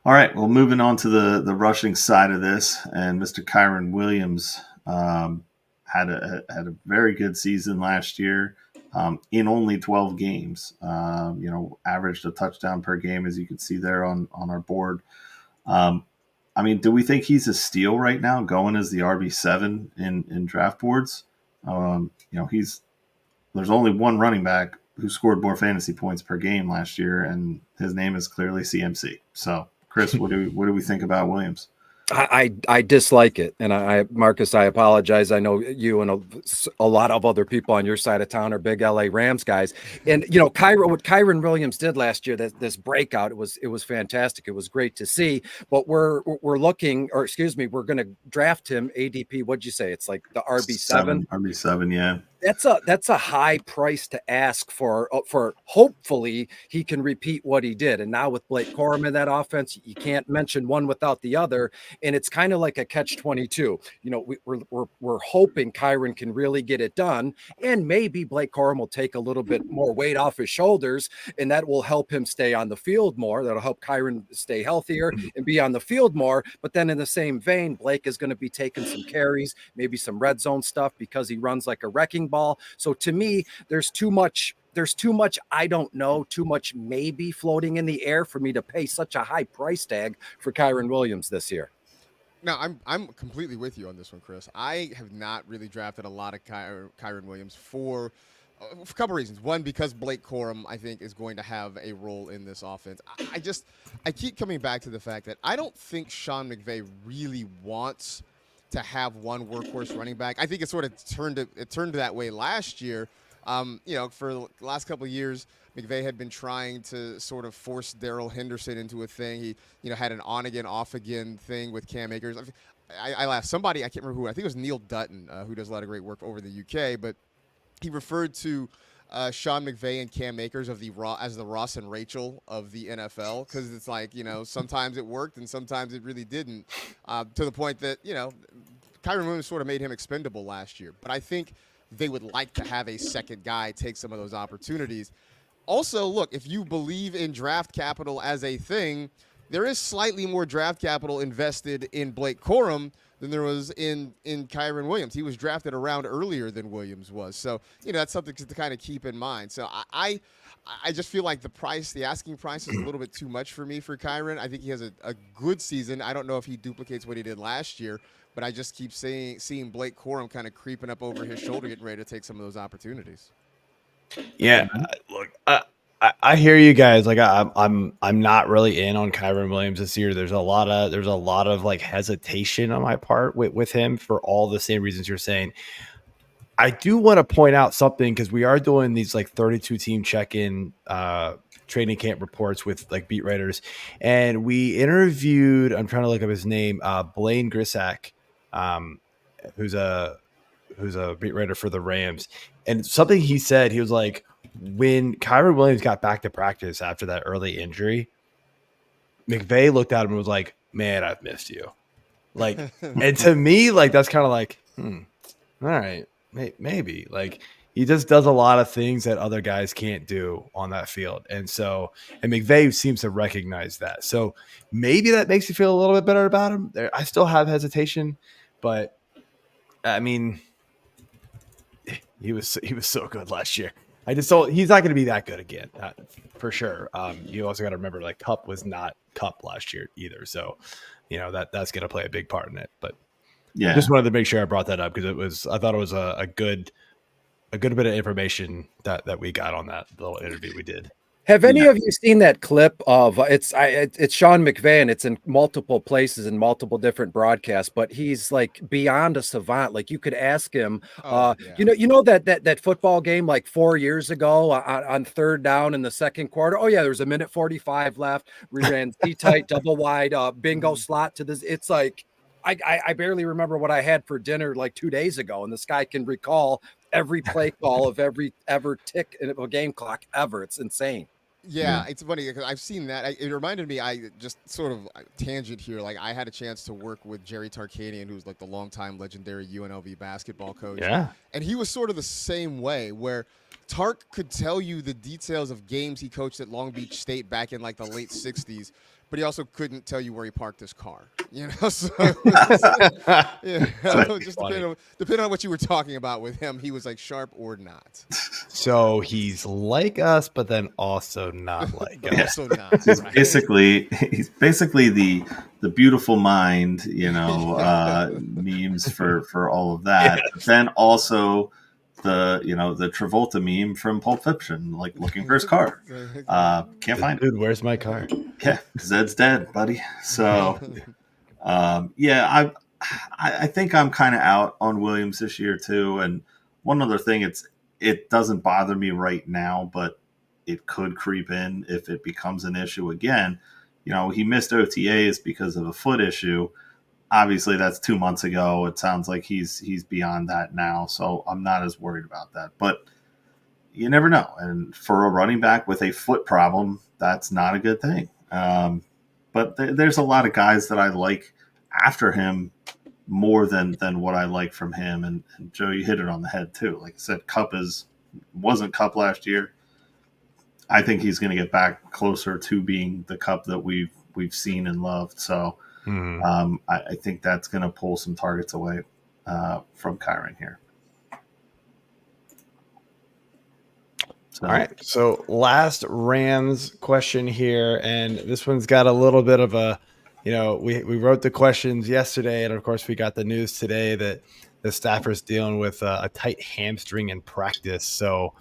[SPEAKER 3] all right. Well, moving on to the rushing side of this, and Mr. Kyren Williams had a very good season last year in only 12 games. Averaged a touchdown per game, as you can see there on our board. Do we think he's a steal right now, going as the RB7 in draft boards? There's only one running back who scored more fantasy points per game last year, and his name is clearly CMC. So, Chris, what do we think about Williams?
[SPEAKER 5] I dislike it, and Marcus, I apologize. I know you and a lot of other people on your side of town are big LA Rams guys, and what Kyren Williams did last year, this breakout, it was fantastic. It was great to see. But we're going to draft him ADP. What'd you say? It's like the RB7.
[SPEAKER 3] RB7, yeah.
[SPEAKER 5] That's a high price to ask for hopefully he can repeat what he did. And now with Blake Corum in that offense, you can't mention one without the other. And it's kind of like a catch-22. We're hoping Kyren can really get it done, and maybe Blake Corum will take a little bit more weight off his shoulders, and that will help him stay on the field more. That'll help Kyren stay healthier and be on the field more. But then in the same vein, Blake is going to be taking some carries, maybe some red zone stuff, because he runs like a wrecking ball. So to me, there's too much I don't know, too much maybe floating in the air for me to pay such a high price tag for Kyren Williams this year.
[SPEAKER 4] No, I'm completely with you on this one, Chris. I have not really drafted a lot of Kyren Williams for a couple reasons. One, because Blake Corum, I think, is going to have a role in this offense. I keep coming back to the fact that I don't think Sean McVay really wants to have one workhorse running back. I think it sort of turned that way last year. For the last couple of years, McVay had been trying to sort of force Darrell Henderson into a thing. He, had an on-again, off-again thing with Cam Akers. I laughed. Somebody, I can't remember who, I think it was Neil Dutton, who does a lot of great work over the UK, but he referred to Sean McVay and Cam Akers as the Ross and Rachel of the NFL, because it's like, sometimes it worked and sometimes it really didn't, to the point that, Kyren Williams sort of made him expendable last year. But I think they would like to have a second guy take some of those opportunities. Also, look, if you believe in draft capital as a thing, there is slightly more draft capital invested in Blake Corum than there was in Kyren Williams. He was drafted around earlier than Williams was. So, that's something to kind of keep in mind. So I just feel like the asking price is a little bit too much for me for Kyren. I think he has a good season. I don't know if he duplicates what he did last year, but I just keep seeing Blake Corum kind of creeping up over his shoulder, getting ready to take some of those opportunities.
[SPEAKER 2] Yeah, look, I hear you guys. Like I'm not really in on Kyren Williams this year. There's a lot of like hesitation on my part with him for all the same reasons you're saying. I do want to point out something, because we are doing these like 32 team check-in training camp reports with like beat writers, and we interviewed, I'm trying to look up his name, Blaine Grisack, who's a beat writer for the Rams. And something he said, he was like, when Kyren Williams got back to practice after that early injury, McVay looked at him and was like, man, I've missed you. Like, and to me, like, that's kind of like, all right, maybe. Like, he just does a lot of things that other guys can't do on that field. And McVay seems to recognize that. So maybe that makes you feel a little bit better about him. I still have hesitation, but I mean, he was so good last year. he's not going to be that good again, for sure. You also got to remember, like, Kupp was not Kupp last year either, so that's going to play a big part in it. But
[SPEAKER 3] yeah,
[SPEAKER 2] just wanted to make sure I brought that up because I thought it was a good bit of information that we got on that little interview we did.
[SPEAKER 5] Have any of you seen that clip of it's Sean McVay, and it's in multiple places and multiple different broadcasts, but he's like beyond a savant. Like, you could ask him, that football game like 4 years ago on third down in the second quarter. Oh yeah, there was a minute 45 left. We ran tight, double wide, bingo slot to this. It's like, I barely remember what I had for dinner like 2 days ago, and this guy can recall every play call of every ever tick in a game clock ever. It's insane.
[SPEAKER 4] Yeah, it's funny because I've seen that. It reminded me, I just sort of tangent here. Like, I had a chance to work with Jerry Tarkanian, who's like the longtime legendary UNLV basketball coach.
[SPEAKER 2] Yeah.
[SPEAKER 4] And he was sort of the same way, where Tark could tell you the details of games he coached at Long Beach State back in like the late 60s, but he also couldn't tell you where he parked his car. So just depending on what you were talking about with him, he was like sharp or not.
[SPEAKER 2] So he's like us, but then also not like us.
[SPEAKER 4] Also not.
[SPEAKER 3] he's
[SPEAKER 4] right.
[SPEAKER 3] basically the beautiful mind, memes for all of that.
[SPEAKER 2] Yes.
[SPEAKER 3] But then also the Travolta meme from Pulp Fiction, like looking for his car. Can't find it.
[SPEAKER 2] Dude, where's my car?
[SPEAKER 3] Yeah, Zed's dead, buddy. So, I think I'm kind of out on Williams this year too. And one other thing, it doesn't bother me right now, but it could creep in if it becomes an issue again. He missed OTAs because of a foot issue. Obviously, that's 2 months ago. It sounds like he's beyond that now, so I'm not as worried about that. But you never know. And for a running back with a foot problem, that's not a good thing. But there's a lot of guys that I like after him more than what I like from him. And Joe, you hit it on the head too. Like I said, Kupp wasn't Kupp last year. I think he's going to get back closer to being the Kupp that we've seen and loved. So. I think that's going to pull some targets away from Kyren here. So.
[SPEAKER 2] All right. So last Rams question here, and this one's got a little bit of a, we wrote the questions yesterday, and of course we got the news today that the Stafford's dealing with a tight hamstring in practice. So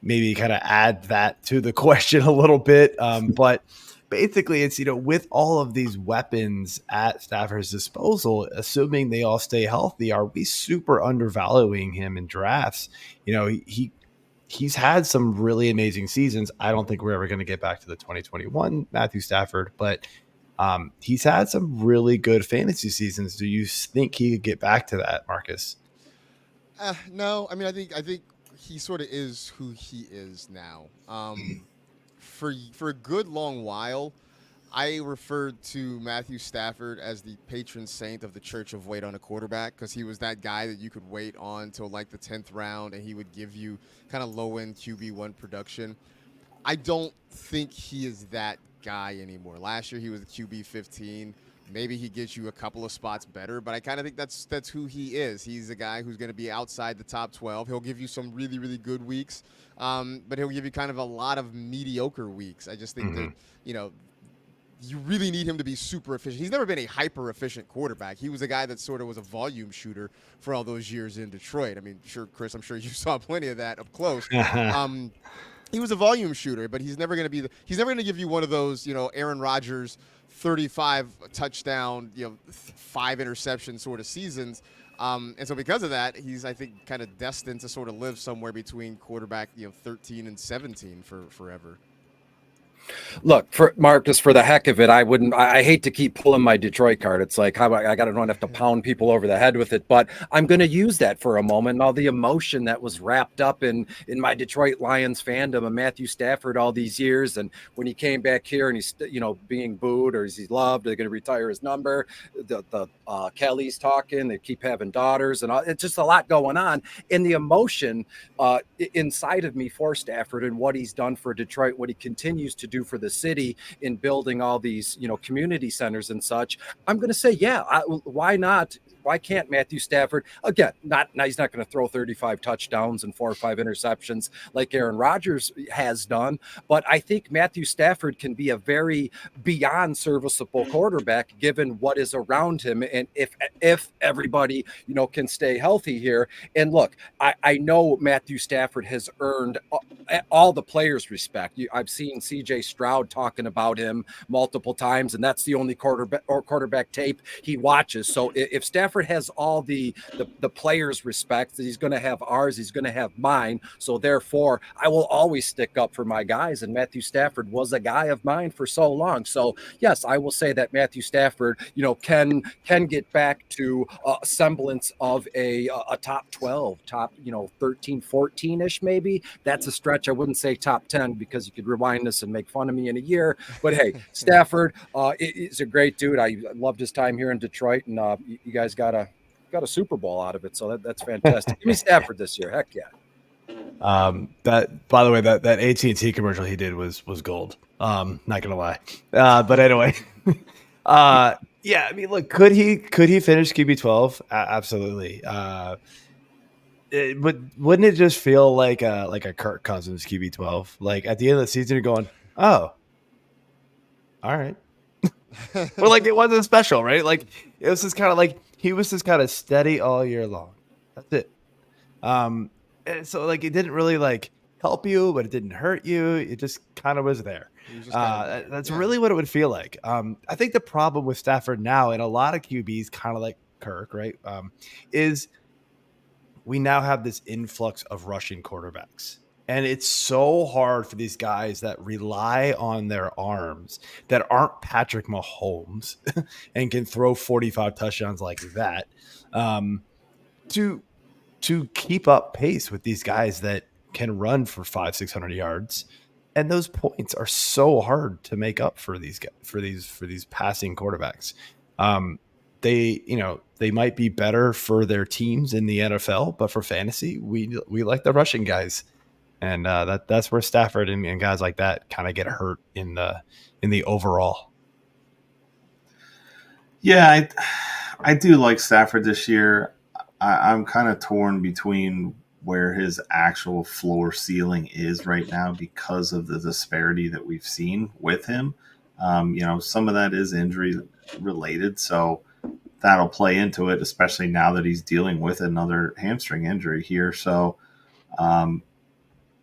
[SPEAKER 2] maybe kind of add that to the question a little bit, but. Basically, it's, with all of these weapons at Stafford's disposal, assuming they all stay healthy, are we super undervaluing him in drafts? He's had some really amazing seasons. I don't think we're ever going to get back to the 2021 Matthew Stafford, but he's had some really good fantasy seasons. Do you think he could get back to that, Marcus?
[SPEAKER 4] No, I mean, I think he sort of is who he is now. For a good long while, I referred to Matthew Stafford as the patron saint of the Church of Wait on a Quarterback, because he was that guy that you could wait on till like the 10th round, and he would give you kind of low-end QB1 production. I don't think he is that guy anymore. Last year he was a QB 15. Maybe he gets you a couple of spots better, but I kind of think that's who he is. He's a guy who's going to be outside the top 12. He'll give you some really, really good weeks, but he'll give you kind of a lot of mediocre weeks. I just think that, you really need him to be super efficient. He's never been a hyper-efficient quarterback. He was a guy that sort of was a volume shooter for all those years in Detroit. I mean, sure, Chris, I'm sure you saw plenty of that up close. He was a volume shooter, but he's never going to be he's never going to give you one of those, Aaron Rodgers 35 touchdown, 5 interception sort of seasons. And so because of that, he's, I think, kind of destined to sort of live somewhere between quarterback, 13 and 17 for forever.
[SPEAKER 5] Look, for Marcus, for the heck of it, I hate to keep pulling my Detroit card. It's like, I don't have to pound people over the head with it, but I'm going to use that for a moment. All the emotion that was wrapped up in my Detroit Lions fandom of Matthew Stafford all these years. And when he came back here and he's, being booed, or is he loved? They're going to retire his number. The Kelly's talking, they keep having daughters, and all, it's just a lot going on. And the emotion inside of me for Stafford and what he's done for Detroit, what he continues to do for the city in building all these, community centers and such, I'm going to say, why not? Why can't Matthew Stafford, again, he's not going to throw 35 touchdowns and 4 or 5 interceptions like Aaron Rodgers has done, but I think Matthew Stafford can be a very beyond serviceable quarterback given what is around him. And if everybody, can stay healthy here. And look, I know Matthew Stafford has earned all the players' respect. I've seen CJ Stroud talking about him multiple times, and that's the only quarterback tape he watches. So if Stafford has all the players' respect, he's going to have ours, he's going to have mine. So therefore, I will always stick up for my guys. And Matthew Stafford was a guy of mine for so long. So yes, I will say that Matthew Stafford, can get back to a semblance of a top 12, top 13, 14-ish maybe. That's a stretch. I wouldn't say top 10 because you could rewind this and make fun of me in a year. But hey, Stafford is a great dude. I loved his time here in Detroit, and you guys got a Super Bowl out of it, so that's fantastic. Give me Stafford this year, heck yeah.
[SPEAKER 2] That, by the way, that AT&T commercial he did was gold. Not gonna lie, but anyway, yeah. I mean, look, could he finish QB 12? Absolutely. But wouldn't it just feel like a Kirk Cousins QB 12? Like at the end of the season, you're going, oh, all right. Well, like it wasn't special, right? Like it was just kind of like he was just kind of steady all year long. That's it. And so like it didn't really like help you, but it didn't hurt you. It just kind of was there. That's really what it would feel like. I think the problem with Stafford now, and a lot of QBs, kind of like Kirk, right, is we now have this influx of rushing quarterbacks. And it's so hard for these guys that rely on their arms that aren't Patrick Mahomes and can throw 45 touchdowns like that to keep up pace with these guys that can run for 500-600 yards. And those points are so hard to make up for these guys, for these passing quarterbacks. They might be better for their teams in the NFL, but for fantasy, we like the rushing guys. And that's where Stafford and guys like that kind of get hurt in the overall.
[SPEAKER 3] Yeah, I do like Stafford this year. I'm kind of torn between where his actual floor ceiling is right now because of the disparity that we've seen with him. Some of that is injury related, so that'll play into it, especially now that he's dealing with another hamstring injury here. So,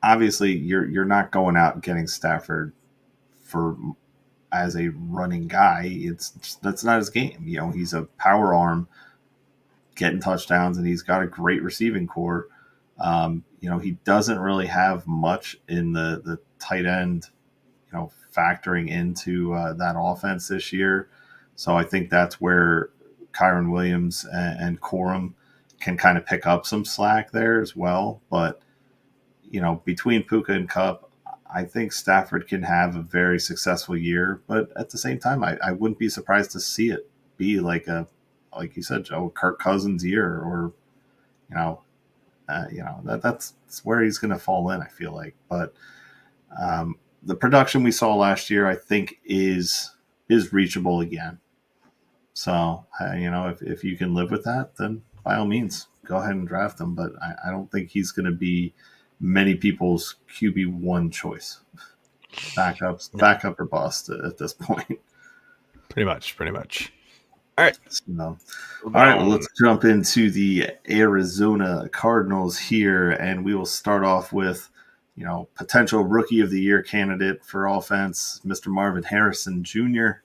[SPEAKER 3] obviously, you're not going out and getting Stafford as a running guy. That's not his game. He's a power arm, getting touchdowns, and he's got a great receiving core. He doesn't really have much in the tight end, factoring into that offense this year. So I think that's where Kyren Williams and Corum can kind of pick up some slack there as well. But between Puka and Kupp, I think Stafford can have a very successful year. But at the same time, I wouldn't be surprised to see it be like you said, Joe, Kirk Cousins year, or that's where he's going to fall in, I feel like. But the production we saw last year, I think, is reachable again. So if you can live with that, then by all means, go ahead and draft him. But I don't think he's going to be many people's QB1 choice. Backup or bust at this point.
[SPEAKER 2] Pretty much. All right.
[SPEAKER 3] All right. Well, let's jump into the Arizona Cardinals here, and we will start off with, potential Rookie of the Year candidate for offense, Mr. Marvin Harrison Jr.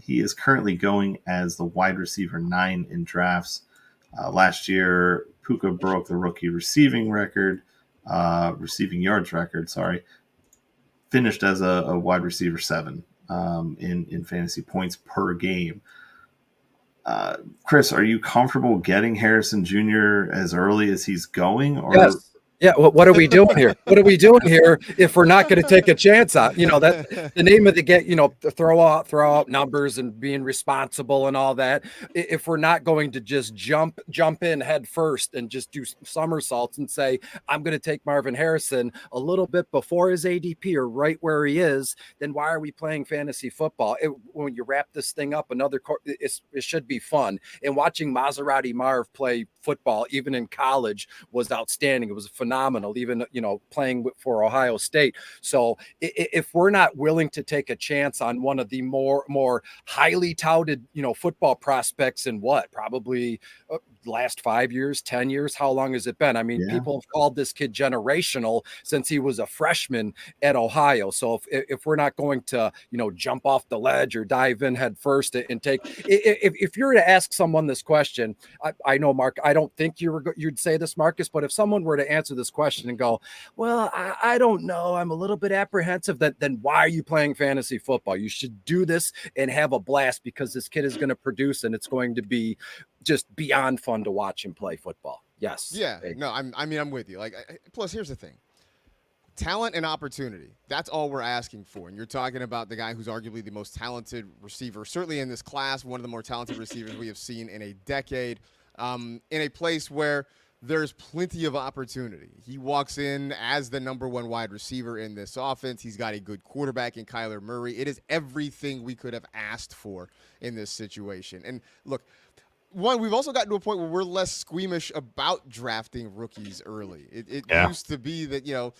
[SPEAKER 3] He is currently going as the wide receiver 9 in drafts. Last year, Puka broke the rookie receiving yards record. Finished as a wide receiver 7 in fantasy points per game. Chris, are you comfortable getting Harrison Jr. as early as he's going? Or
[SPEAKER 5] yes. Yeah, what are we doing here? What are we doing here if we're not going to take a chance on, that the name of the game, throw out numbers and being responsible and all that. If we're not going to just jump in head first and just do somersaults and say, I'm going to take Marvin Harrison a little bit before his ADP or right where he is, then why are we playing fantasy football? When you wrap this thing up, it should be fun. And watching Maserati Marv play football, even in college, was outstanding. It was phenomenal, even, playing for Ohio State. So if we're not willing to take a chance on one of the more highly touted, football prospects in probably last 5 years, 10 years, how long has it been? I mean, people have called this kid generational since he was a freshman at Ohio. So if we're not going to, jump off the ledge or dive in head first and take, if you were to ask someone this question, I know, Mark, I don't think you'd say this, Marcus, but if someone were to answer this question and go, well, I don't know, I'm a little bit apprehensive, then why are you playing fantasy football? You should do this and have a blast, because this kid is going to produce, and it's going to be just beyond fun to watch him play football. Yes.
[SPEAKER 4] Yeah. No, I'm with you. Plus, here's the thing. Talent and opportunity. That's all we're asking for. And you're talking about the guy who's arguably the most talented receiver, certainly in this class, one of the more talented receivers we have seen in a decade, in a place where there's plenty of opportunity. He walks in as the number one wide receiver in this offense. He's got a good quarterback in Kyler Murray. It is everything we could have asked for in this situation. And look, we've also gotten to a point where we're less squeamish about drafting rookies early. It used to be that,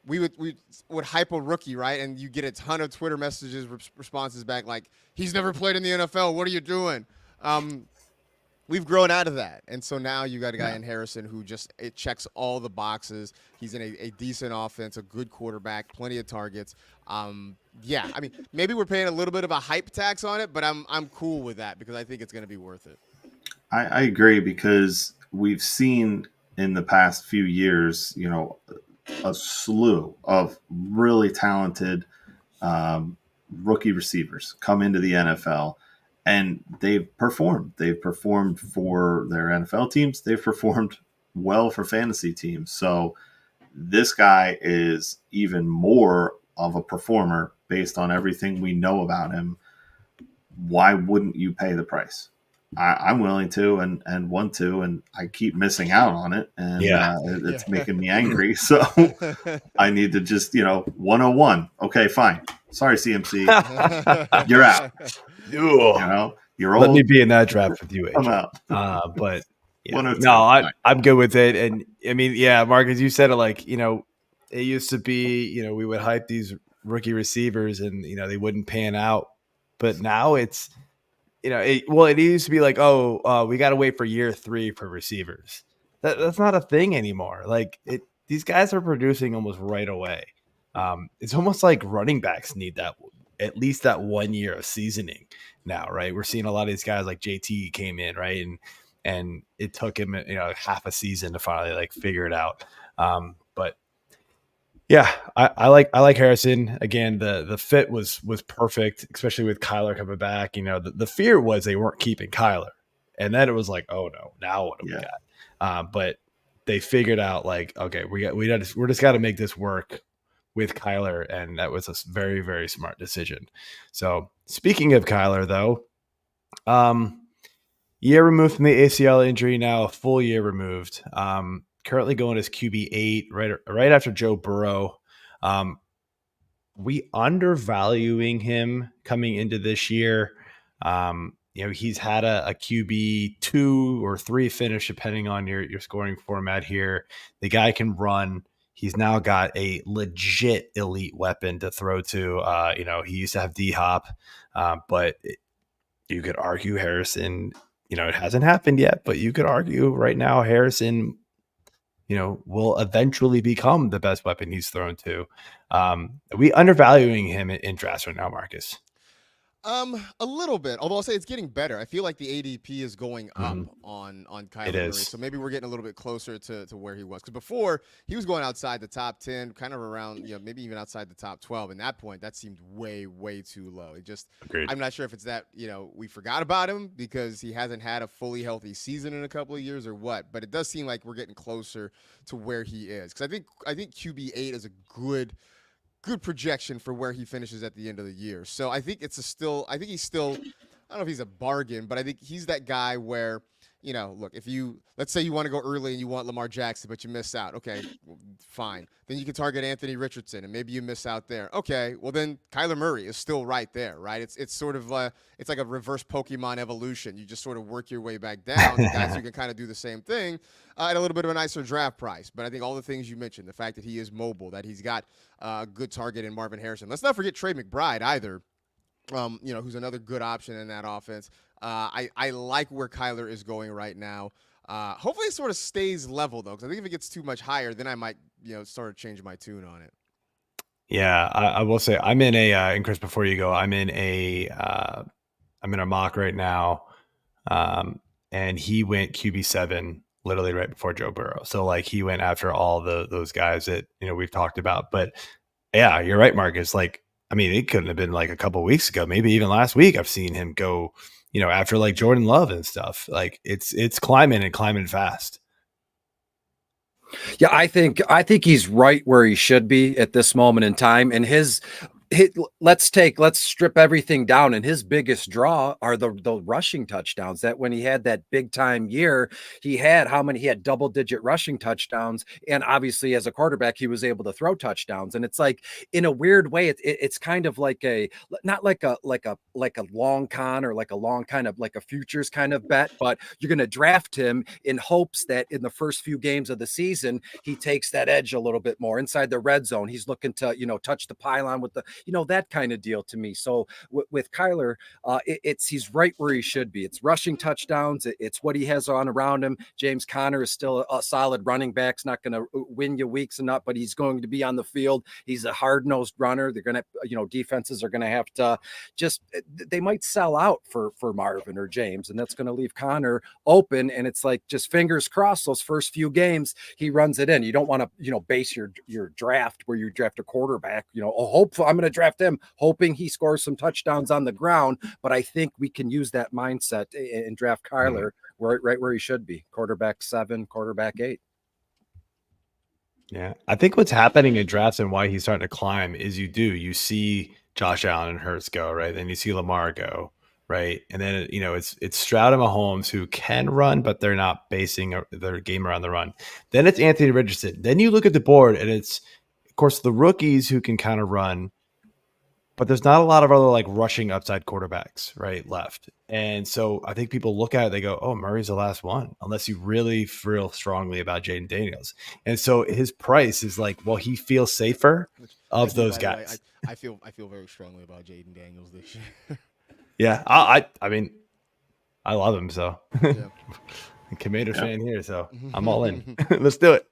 [SPEAKER 4] we would hype a rookie, right? And you get a ton of Twitter messages, responses back like, he's never played in the NFL. What are you doing? We've grown out of that. And so now you got a guy in Harrison who it checks all the boxes. He's in a decent offense, a good quarterback, plenty of targets. Maybe we're paying a little bit of a hype tax on it, but I'm cool with that because I think it's going to be worth it.
[SPEAKER 3] I agree, because we've seen in the past few years, a slew of really talented rookie receivers come into the NFL, and they've performed. They've performed for their NFL teams. They've performed well for fantasy teams. So this guy is even more of a performer based on everything we know about him. Why wouldn't you pay the price? I'm willing to and want to, and I keep missing out on it, and it's making me angry. So I need to just, 101. Okay, fine. Sorry, CMC, you're out. You're old.
[SPEAKER 2] Let me be in that draft with you, AJ.
[SPEAKER 3] I'm out.
[SPEAKER 2] But no, I'm good with it. And I mean, Mark, as you said, it used to be, we would hype these rookie receivers, and they wouldn't pan out. But now it's, it used to be like, we got to wait for year 3 for receivers. That's not a thing anymore. These guys are producing almost right away. It's almost like running backs need at least that 1 year of seasoning now, right? We're seeing a lot of these guys like JT came in, right? And it took him, half a season to finally figure it out. But yeah, I like Harrison. Again, the fit was perfect, especially with Kyler coming back. The fear was they weren't keeping Kyler, and then it was like, oh no, now what do we got? But they figured out okay, we're just got to make this work with Kyler, and that was a very, very smart decision. So speaking of Kyler, though, year removed from the ACL injury, now a full year removed. Currently going as QB8, right after Joe Burrow. We undervaluing him coming into this year. He's had a QB 2 or 3 finish, depending on your scoring format here. The guy can run. He's now got a legit elite weapon to throw to. He used to have D-Hop, but you could argue Harrison, it hasn't happened yet, but you could argue right now Harrison, will eventually become the best weapon he's thrown to. Are we undervaluing him in drafts right now, Marcus?
[SPEAKER 4] A little bit. Although I'll say it's getting better. I feel like the ADP is going up
[SPEAKER 2] Mhm.
[SPEAKER 4] on Kyler
[SPEAKER 2] It
[SPEAKER 4] Murray.
[SPEAKER 2] is.
[SPEAKER 4] So maybe we're getting a little bit closer to where he was. Because before he was going outside the top 10, kind of around, maybe even outside the top 12. And that point, that seemed way, way too low.
[SPEAKER 2] Agreed.
[SPEAKER 4] I'm not sure if it's that, we forgot about him because he hasn't had a fully healthy season in a couple of years or what. But it does seem like we're getting closer to where he is. Because I think QB8 is a good projection for where he finishes at the end of the year. So I think I think he's still, I don't know if he's a bargain, but I think he's that guy where, look, let's say you want to go early and you want Lamar Jackson, but you miss out. Okay, well, fine. Then you can target Anthony Richardson and maybe you miss out there. Okay, well then Kyler Murray is still right there, right? It's sort of, it's like a reverse Pokemon evolution. You just sort of work your way back down to guys who can kind of do the same thing at a little bit of a nicer draft price. But I think all the things you mentioned, the fact that he is mobile, that he's got a good target in Marvin Harrison. Let's not forget Trey McBride either. Who's another good option in that offense. I like where Kyler is going right now. Hopefully it sort of stays level though, because I think if it gets too much higher, then I might, sort of change my tune on it.
[SPEAKER 2] Yeah, I will say I'm in a and Chris, before you go, I'm in a mock right now, and he went QB7 literally right before Joe Burrow. So like he went after all those guys that we've talked about. But yeah, you're right, Marcus. Like, I mean, it couldn't have been like a couple of weeks ago, maybe even last week. I've seen him go, after like Jordan Love and stuff. Like it's climbing fast.
[SPEAKER 5] Yeah, I think he's right where he should be at this moment in time. And let's strip everything down. And his biggest draw are the rushing touchdowns. That when he had that big time year, he had double digit rushing touchdowns. And obviously as a quarterback, he was able to throw touchdowns. And it's like, in a weird way, it's kind of like not like a long con or like a long kind of like a futures kind of bet, but you're going to draft him in hopes that in the first few games of the season, he takes that edge a little bit more inside the red zone. He's looking to, touch the pylon with the, that kind of deal to me. So with Kyler, he's right where he should be. It's rushing touchdowns. It's what he has on around him. James Conner is still a solid running back. He's not going to win you weeks enough, but he's going to be on the field. He's a hard-nosed runner. They're going to, defenses are going to have to they might sell out for Marvin or James, and that's going to leave Conner open. And it's like, just fingers crossed those first few games, he runs it in. You don't want to, base your draft where you draft a quarterback, hopefully I'm going to draft him hoping he scores some touchdowns on the ground. But I think we can use that mindset and draft Kyler right where he should be. Quarterback 7, quarterback 8.
[SPEAKER 2] Yeah. I think what's happening in drafts and why he's starting to climb is you see Josh Allen and Hurts go, right? Then you see Lamar go, right? And then, it's Stroud and Mahomes who can run, but they're not basing their game around the run. Then it's Anthony Richardson. Then you look at the board and it's, of course, the rookies who can kind of run, but there's not a lot of other like rushing upside quarterbacks, right, left. And so I think people look at it, they go, oh, Murray's the last one, unless you really feel strongly about Jaden Daniels. And so his price is like, well, he feels safer of those guys.
[SPEAKER 4] I feel very strongly about Jaden Daniels this year.
[SPEAKER 2] Yeah, I mean, I love him, so.
[SPEAKER 4] Yeah.
[SPEAKER 2] Commander fan here, so I'm all in. Let's do it.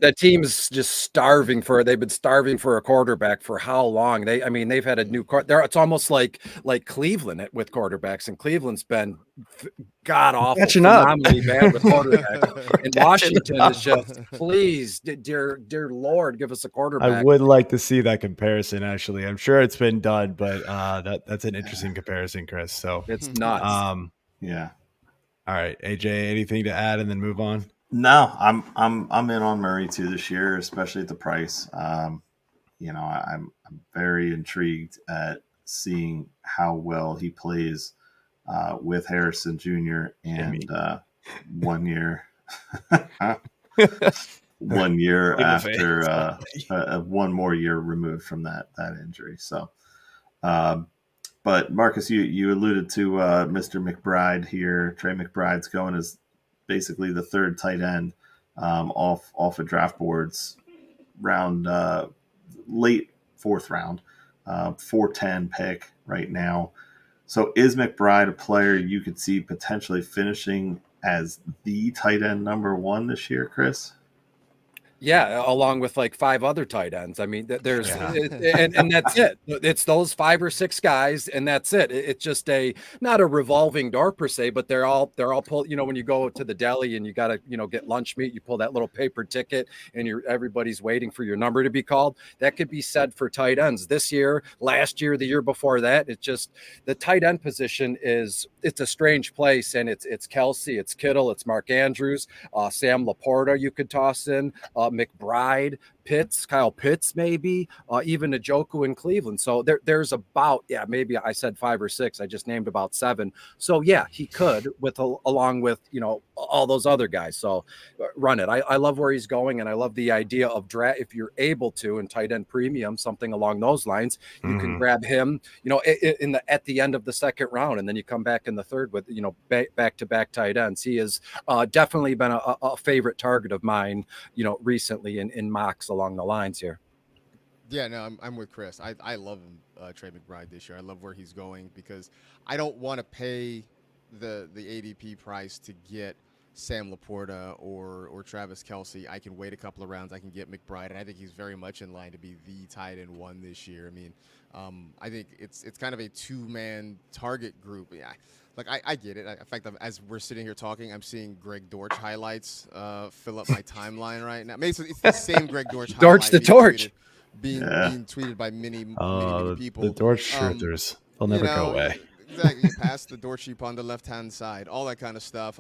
[SPEAKER 5] That team is just they've been starving for a quarterback for how long? They've had a new it's almost like Cleveland with quarterbacks, and Cleveland's been god awful, phenomenally bad with quarterbacks. And Washington is just, please, dear Lord, give us a quarterback.
[SPEAKER 2] I would like to see that comparison. Actually, I'm sure it's been done, but that's an interesting comparison, Chris. So
[SPEAKER 5] it's nuts.
[SPEAKER 3] Yeah.
[SPEAKER 2] All right, AJ, anything to add and then move on?
[SPEAKER 3] No, I'm in on Murray too this year, especially at the price. I'm very intrigued at seeing how well he plays with Harrison Jr. and 1 year, 1 year after one more year removed from that injury. So. But Marcus, you alluded to Mr. McBride here. Trey McBride's going as basically the third tight end off of draft boards, round late 4th round, 410 pick right now. So is McBride a player you could see potentially finishing as the tight end number 1 this year, Chris?
[SPEAKER 5] Yeah, along with like 5 other tight ends. I mean, there's
[SPEAKER 2] Yeah.
[SPEAKER 5] and that's it. It's those 5 or 6 guys, and that's it. It's just not a revolving door per se, but they're all pull. When you go to the deli and you got to get lunch meat, you pull that little paper ticket, and everybody's waiting for your number to be called. That could be said for tight ends this year, last year, the year before that. It's just the tight end position it's a strange place, and it's Kelsey, it's Kittle, it's Mark Andrews, Sam Laporta. You could toss in. McBride, Kyle Pitts, maybe even Njoku in Cleveland. So there's about, maybe I said 5 or 6. I just named about 7. So yeah, he could along with, all those other guys. So run it. I love where he's going. And I love the idea of draft. If you're able to, in tight end premium, something along those lines, you can grab him, at the end of the second round. And then you come back in the third with, back to back tight ends. He has definitely been a favorite target of mine, recently in mocks along the lines here.
[SPEAKER 4] Yeah, no, I'm with Chris. I love him, Trey McBride this year. I love where he's going because I don't want to pay the ADP price to get Sam Laporta or Travis Kelce. I can wait a couple of rounds. I can get McBride, and I think he's very much in line to be the tight end 1 this year. I mean, I think it's kind of a 2-man target group. Yeah, like I get it. In fact, as we're sitting here talking, I'm seeing Greg Dortch highlights fill up my timeline right now. Maybe it's the same Greg Dortch.
[SPEAKER 5] Dortch the Torch.
[SPEAKER 4] Being tweeted by many people.
[SPEAKER 2] The Dortch truthers. They'll never go away.
[SPEAKER 4] Exactly. You pass the Dortch sheep on the left-hand side, all that kind of stuff.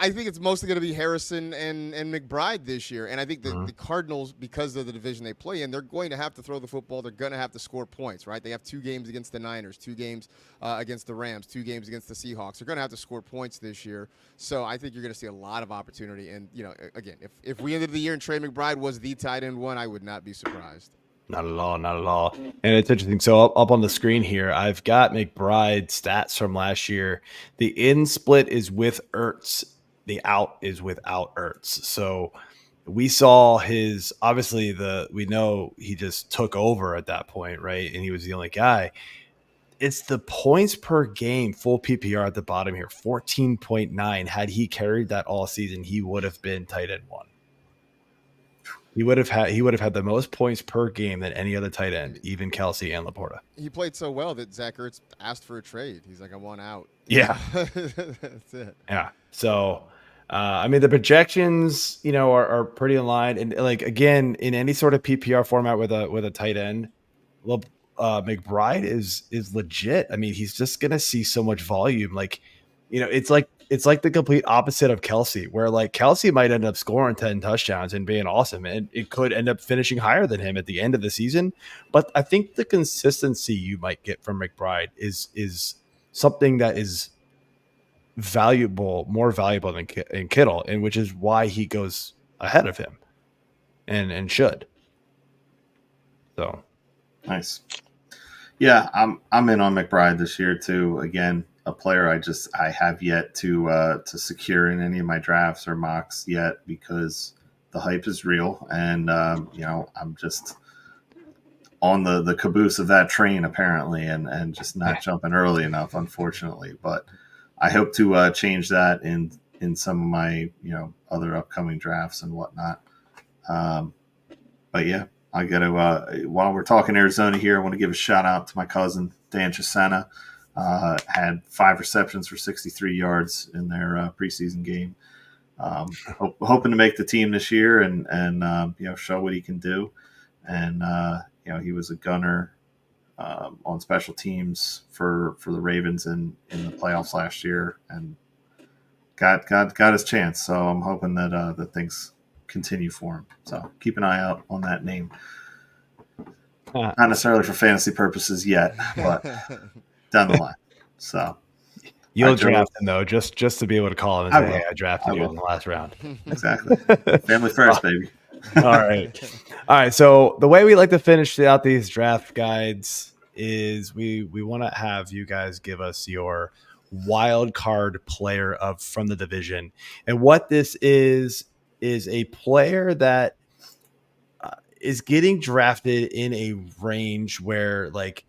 [SPEAKER 4] I think it's mostly going to be Harrison and McBride this year. And I think the Cardinals, because of the division they play in, they're going to have to throw the football. They're going to have to score points, right? They have 2 games against the Niners, 2 games against the Rams, 2 games against the Seahawks. They're going to have to score points this year. So I think you're going to see a lot of opportunity. And, again, if we ended the year and Trey McBride was the tight end 1, I would not be surprised.
[SPEAKER 2] Not at all. Not at all. And it's interesting. So up on the screen here, I've got McBride stats from last year. The in split is with Ertz. The out is without Ertz. So we saw we know he just took over at that point, right? And he was the only guy. It's the points per game, full PPR at the bottom here, 14.9. Had he carried that all season, he would have been tight end 1. He would have had the most points per game than any other tight end, even Kelsey and Laporta.
[SPEAKER 4] He played so well that Zach Ertz asked for a trade. He's like, I want out.
[SPEAKER 2] Yeah.
[SPEAKER 4] That's it.
[SPEAKER 2] Yeah. So, the projections, are pretty aligned. And like, again, in any sort of PPR format with a tight end, McBride is legit. I mean, he's just going to see so much volume. Like, it's like the complete opposite of Kelsey, where like Kelsey might end up scoring 10 touchdowns and being awesome. And it could end up finishing higher than him at the end of the season. But I think the consistency you might get from McBride is something that is more valuable than Kittle, and which is why he goes ahead of him and should. So
[SPEAKER 3] nice. Yeah, I'm in on McBride this year too. Again, a player I have yet to secure in any of my drafts or mocks yet because the hype is real, and I'm just on the caboose of that train apparently, and just not jumping early enough, unfortunately. But I hope to change that in some of my other upcoming drafts and whatnot. But yeah, I got to while we're talking Arizona here, I want to give a shout out to my cousin Dan Chisena. Had 5 receptions for 63 yards in their preseason game. Hoping to make the team this year and show what he can do. And he was a gunner on special teams for the Ravens in the playoffs last year, and got his chance. So I'm hoping that things continue for him. So keep an eye out on that name. Not necessarily for fantasy purposes yet, but down the line. So
[SPEAKER 2] you'll draft him though, just to be able to call him and say, "Hey, I drafted you in the last round."
[SPEAKER 3] Exactly. Family first, baby.
[SPEAKER 2] All right. So the way we like to finish out these draft guides is we want to have you guys give us your wild card player from the division, and what this is a player that is getting drafted in a range where like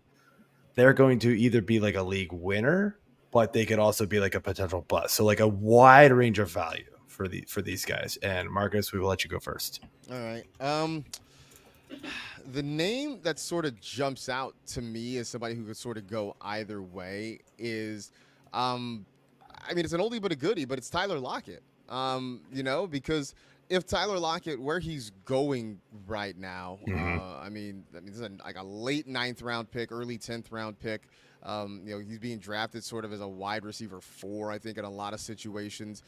[SPEAKER 2] they're going to either be like a league winner, but they could also be like a potential bust. So like a wide range of value for these guys. And Marcus, we will let you go first.
[SPEAKER 4] All right. The name that sort of jumps out to me as somebody who could sort of go either way is, I mean, it's an oldie but a goodie, but it's Tyler Lockett. Because if Tyler Lockett, where he's going right now, I mean, this is like a late 9th round pick, early 10th round pick. He's being drafted sort of as a wide receiver 4, I think, in a lot of situations.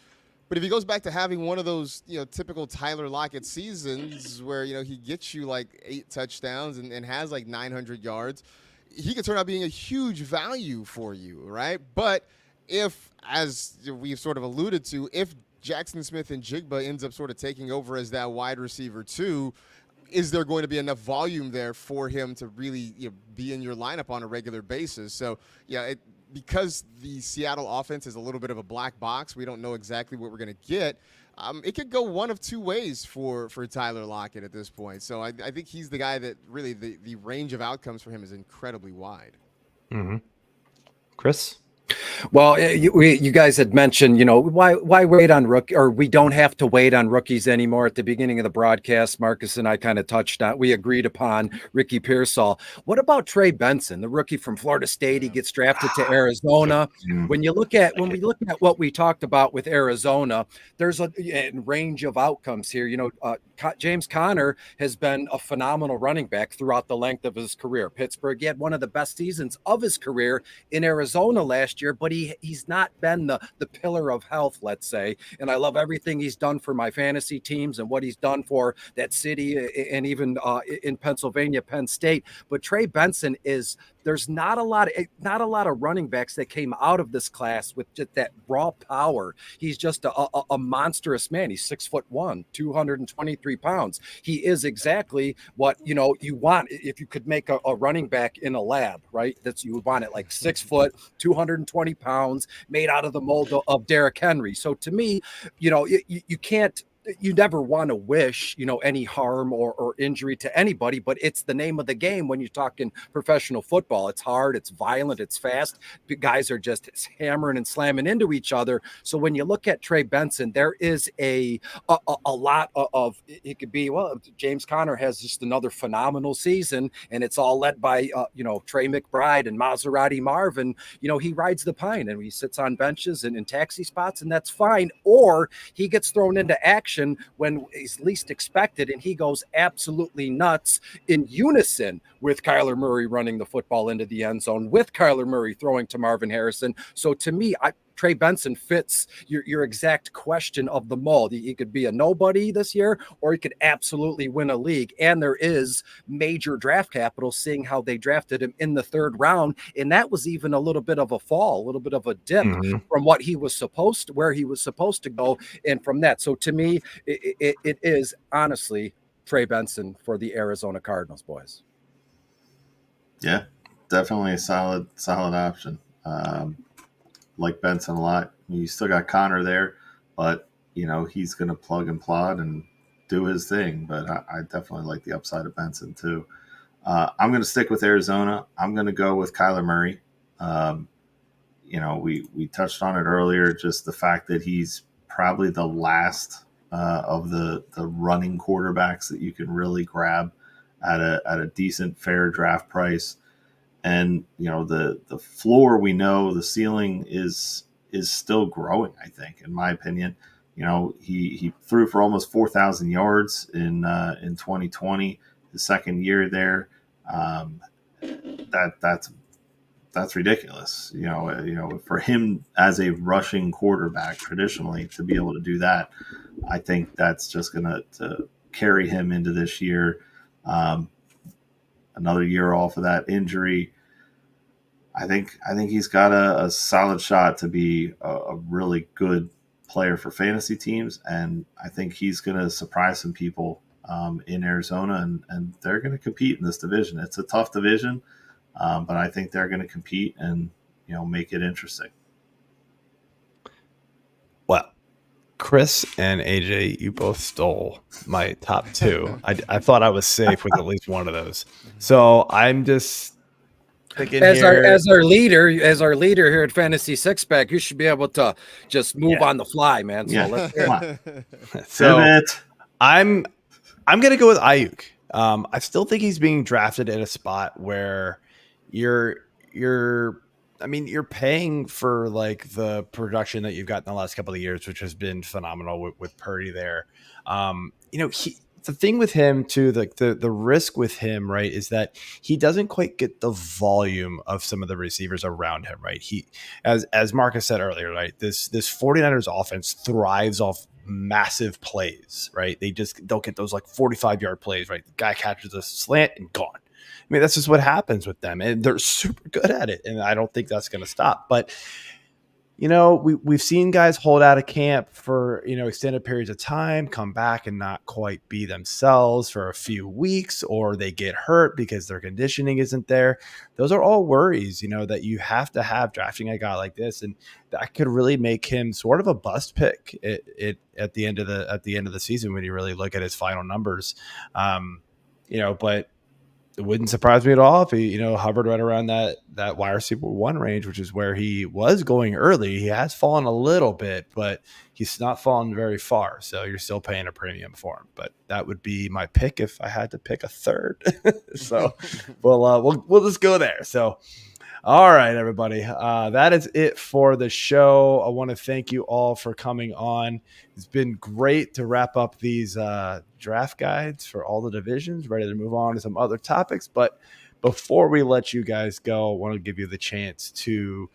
[SPEAKER 4] But if he goes back to having one of those, typical Tyler Lockett seasons where, he gets you like 8 touchdowns and has like 900 yards, he could turn out being a huge value for you, right? But if, as we've sort of alluded to, if Jaxon Smith-Njigba ends up sort of taking over as that wide receiver 2, is there going to be enough volume there for him to really be in your lineup on a regular basis? So, because the Seattle offense is a little bit of a black box, we don't know exactly what we're going to get. It could go one of two ways for Tyler Lockett at this point. So I think he's the guy that really the range of outcomes for him is incredibly wide.
[SPEAKER 2] Mm-hmm. Chris?
[SPEAKER 5] Well, you guys had mentioned, why wait on rookie, or we don't have to wait on rookies anymore. At the beginning of the broadcast, Marcus and I kind of touched on, we agreed upon Ricky Pearsall. What about Trey Benson, the rookie from Florida State? He gets drafted to Arizona. When we look at what we talked about with Arizona, there's a range of outcomes here. James Conner has been a phenomenal running back throughout the length of his career. Pittsburgh, he had one of the best seasons of his career in Arizona last year, but he's not been the pillar of health, let's say. And I love everything he's done for my fantasy teams and what he's done for that city and even in Pennsylvania, Penn State. But Trey Benson there's not a lot of running backs that came out of this class with just that raw power. He's just a monstrous man. He's 6'1", 223 pounds. He is exactly what you want if you could make a running back in a lab, right? You would want it like 6 foot, 220 pounds, made out of the mold of Derrick Henry. So to me, you can't. You never want to wish, any harm or injury to anybody, but it's the name of the game when you're talking professional football. It's hard, it's violent, it's fast. The guys are just hammering and slamming into each other. So when you look at Trey Benson, there is a lot of it could be, James Conner has just another phenomenal season, and it's all led by, Trey McBride and Maserati Marvin. He rides the pine and he sits on benches and in taxi spots, and that's fine. Or he gets thrown into action when he's least expected, and he goes absolutely nuts in unison with Kyler Murray running the football into the end zone, with Kyler Murray throwing to Marvin Harrison. So to me, Trey Benson fits your exact question of the mold. He could be a nobody this year, or he could absolutely win a league. And there is major draft capital, seeing how they drafted him in the 3rd round. And that was even a little bit of a fall, a little bit of a dip from what he was where he was supposed to go. And from that. So to me, it is honestly Trey Benson for the Arizona Cardinals, boys.
[SPEAKER 3] Yeah, definitely a solid option. Like Benson a lot. You still got Conner there, but he's going to plug and plod and do his thing. But I definitely like the upside of Benson too. I'm going to stick with Arizona. I'm going to go with Kyler Murray. We touched on it earlier, just the fact that he's probably the last of the running quarterbacks that you can really grab at a decent, fair draft price. And, the floor, we know the ceiling is still growing, I think, in my opinion. He threw for almost 4,000 yards in 2020, the second year there. That's ridiculous. For him as a rushing quarterback traditionally to be able to do that, I think that's just going to carry him into this year. Another year off of that injury. I think he's got a solid shot to be a really good player for fantasy teams, and I think he's going to surprise some people in Arizona, and they're going to compete in this division. It's a tough division, but I think they're going to compete and make it interesting.
[SPEAKER 2] Well, Chris and AJ, you both stole my top 2. I thought I was safe with at least one of those. So I'm just picking
[SPEAKER 5] as
[SPEAKER 2] here.
[SPEAKER 5] our leader here at Fantasy Six Pack, you should be able to just move on the fly, man. So let's hear it.
[SPEAKER 2] So
[SPEAKER 3] Pivot.
[SPEAKER 2] I'm gonna go with Aiyuk. I still think he's being drafted in a spot where you're paying for like the production that you've got in the last couple of years, which has been phenomenal with Purdy there. The thing with him too, the risk with him, right, is that he doesn't quite get the volume of some of the receivers around him, right? He, as Marcus said earlier, right, this 49ers offense thrives off massive plays, right? They'll get those like 45-yard plays, right? The guy catches a slant and gone. I mean, that's just what happens with them, and they're super good at it, and I don't think that's going to stop. But we've seen guys hold out of camp for extended periods of time, come back and not quite be themselves for a few weeks, or they get hurt because their conditioning isn't there. Those are all worries, that you have to have drafting a guy like this, and that could really make him sort of a bust pick at the end of the season when you really look at his final numbers. But it wouldn't surprise me at all if he, hovered right around that wide receiver 1 range, which is where he was going early. He has fallen a little bit, but he's not fallen very far. So you're still paying a premium for him. But that would be my pick if I had to pick a third. So we'll just go there. So, all right, everybody. That is it for the show. I want to thank you all for coming on. It's been great to wrap up these draft guides for all the divisions, ready to move on to some other topics. But before we let you guys go, I want to give you the chance to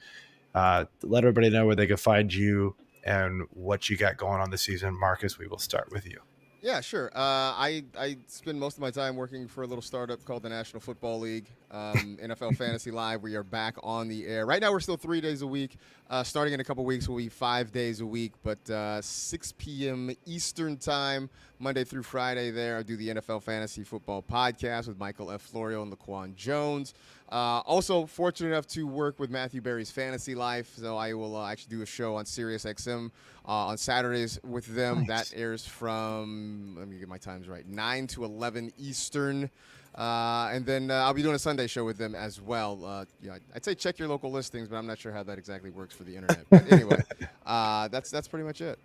[SPEAKER 2] let everybody know where they can find you and what you got going on this season. Marcus, we will start with you.
[SPEAKER 4] Yeah, sure. I spend most of my time working for a little startup called the National Football League, NFL Fantasy Live. We are back on the air. Right now, we're still 3 days a week. Starting in a couple weeks, we'll be 5 days a week, but 6 p.m. Eastern time, Monday through Friday there. I do the NFL Fantasy Football Podcast with Michael F. Florio and Laquan Jones. Also fortunate enough to work with Matthew Berry's Fantasy Life, so I will actually do a show on Sirius XM on Saturdays with them.
[SPEAKER 2] Nice.
[SPEAKER 4] That airs from, let me get my times right, 9 to 11 Eastern. And then I'll be doing a Sunday show with them as well. I'd say check your local listings, but I'm not sure how that exactly works for the internet. But anyway, that's pretty much it.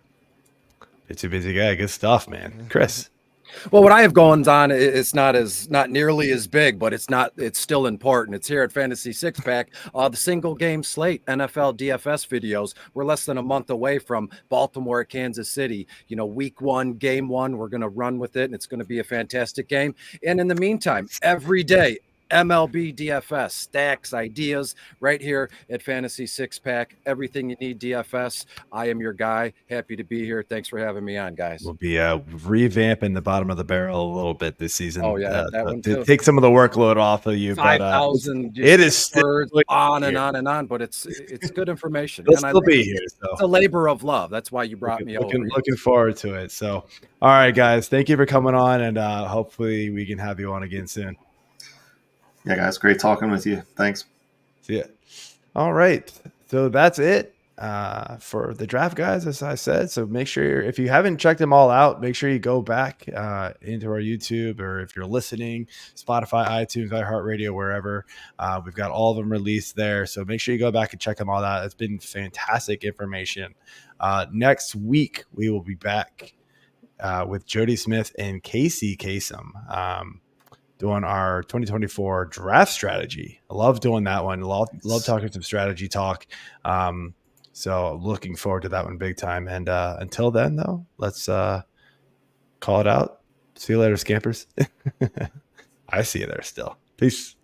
[SPEAKER 2] It's a busy guy. Good stuff, man. Chris.
[SPEAKER 5] Well, what I have going on, it's not nearly as big, but it's still important. It's here at Fantasy Six Pack. The single game slate NFL DFS videos. We're less than a month away from Baltimore at Kansas City. Week 1, game 1, we're going to run with it, and it's going to be a fantastic game. And in the meantime, every day, MLB DFS, stacks, ideas, right here at Fantasy Six Pack. Everything you need DFS. I am your guy. Happy to be here. Thanks for having me on, guys.
[SPEAKER 2] We'll be revamping the bottom of the barrel a little bit this season.
[SPEAKER 5] Oh yeah, that one too.
[SPEAKER 2] To take some of the workload off of you.
[SPEAKER 5] 5,000.
[SPEAKER 2] It is still
[SPEAKER 5] on and on and on, but it's good information.
[SPEAKER 2] It'll still be here. So
[SPEAKER 5] it's a labor of love. That's why you brought me over.
[SPEAKER 2] Looking forward to it. So, all right, guys, thank you for coming on, and hopefully we can have you on again soon.
[SPEAKER 3] Yeah, guys, great talking with you. Thanks.
[SPEAKER 2] See ya. All right. So that's it for the draft guys, as I said. So make sure, if you haven't checked them all out, make sure you go back into our YouTube, or if you're listening, Spotify, iTunes, iHeartRadio, wherever. We've got all of them released there. So make sure you go back and check them all out. It's been fantastic information. Next week, we will be back with Jody Smith and Casey Kasem. Doing our 2024 draft strategy. I love doing that one. Love talking some strategy talk. So looking forward to that one big time. And until then, though, let's call it out. See you later, scampers. I see you there still. Peace.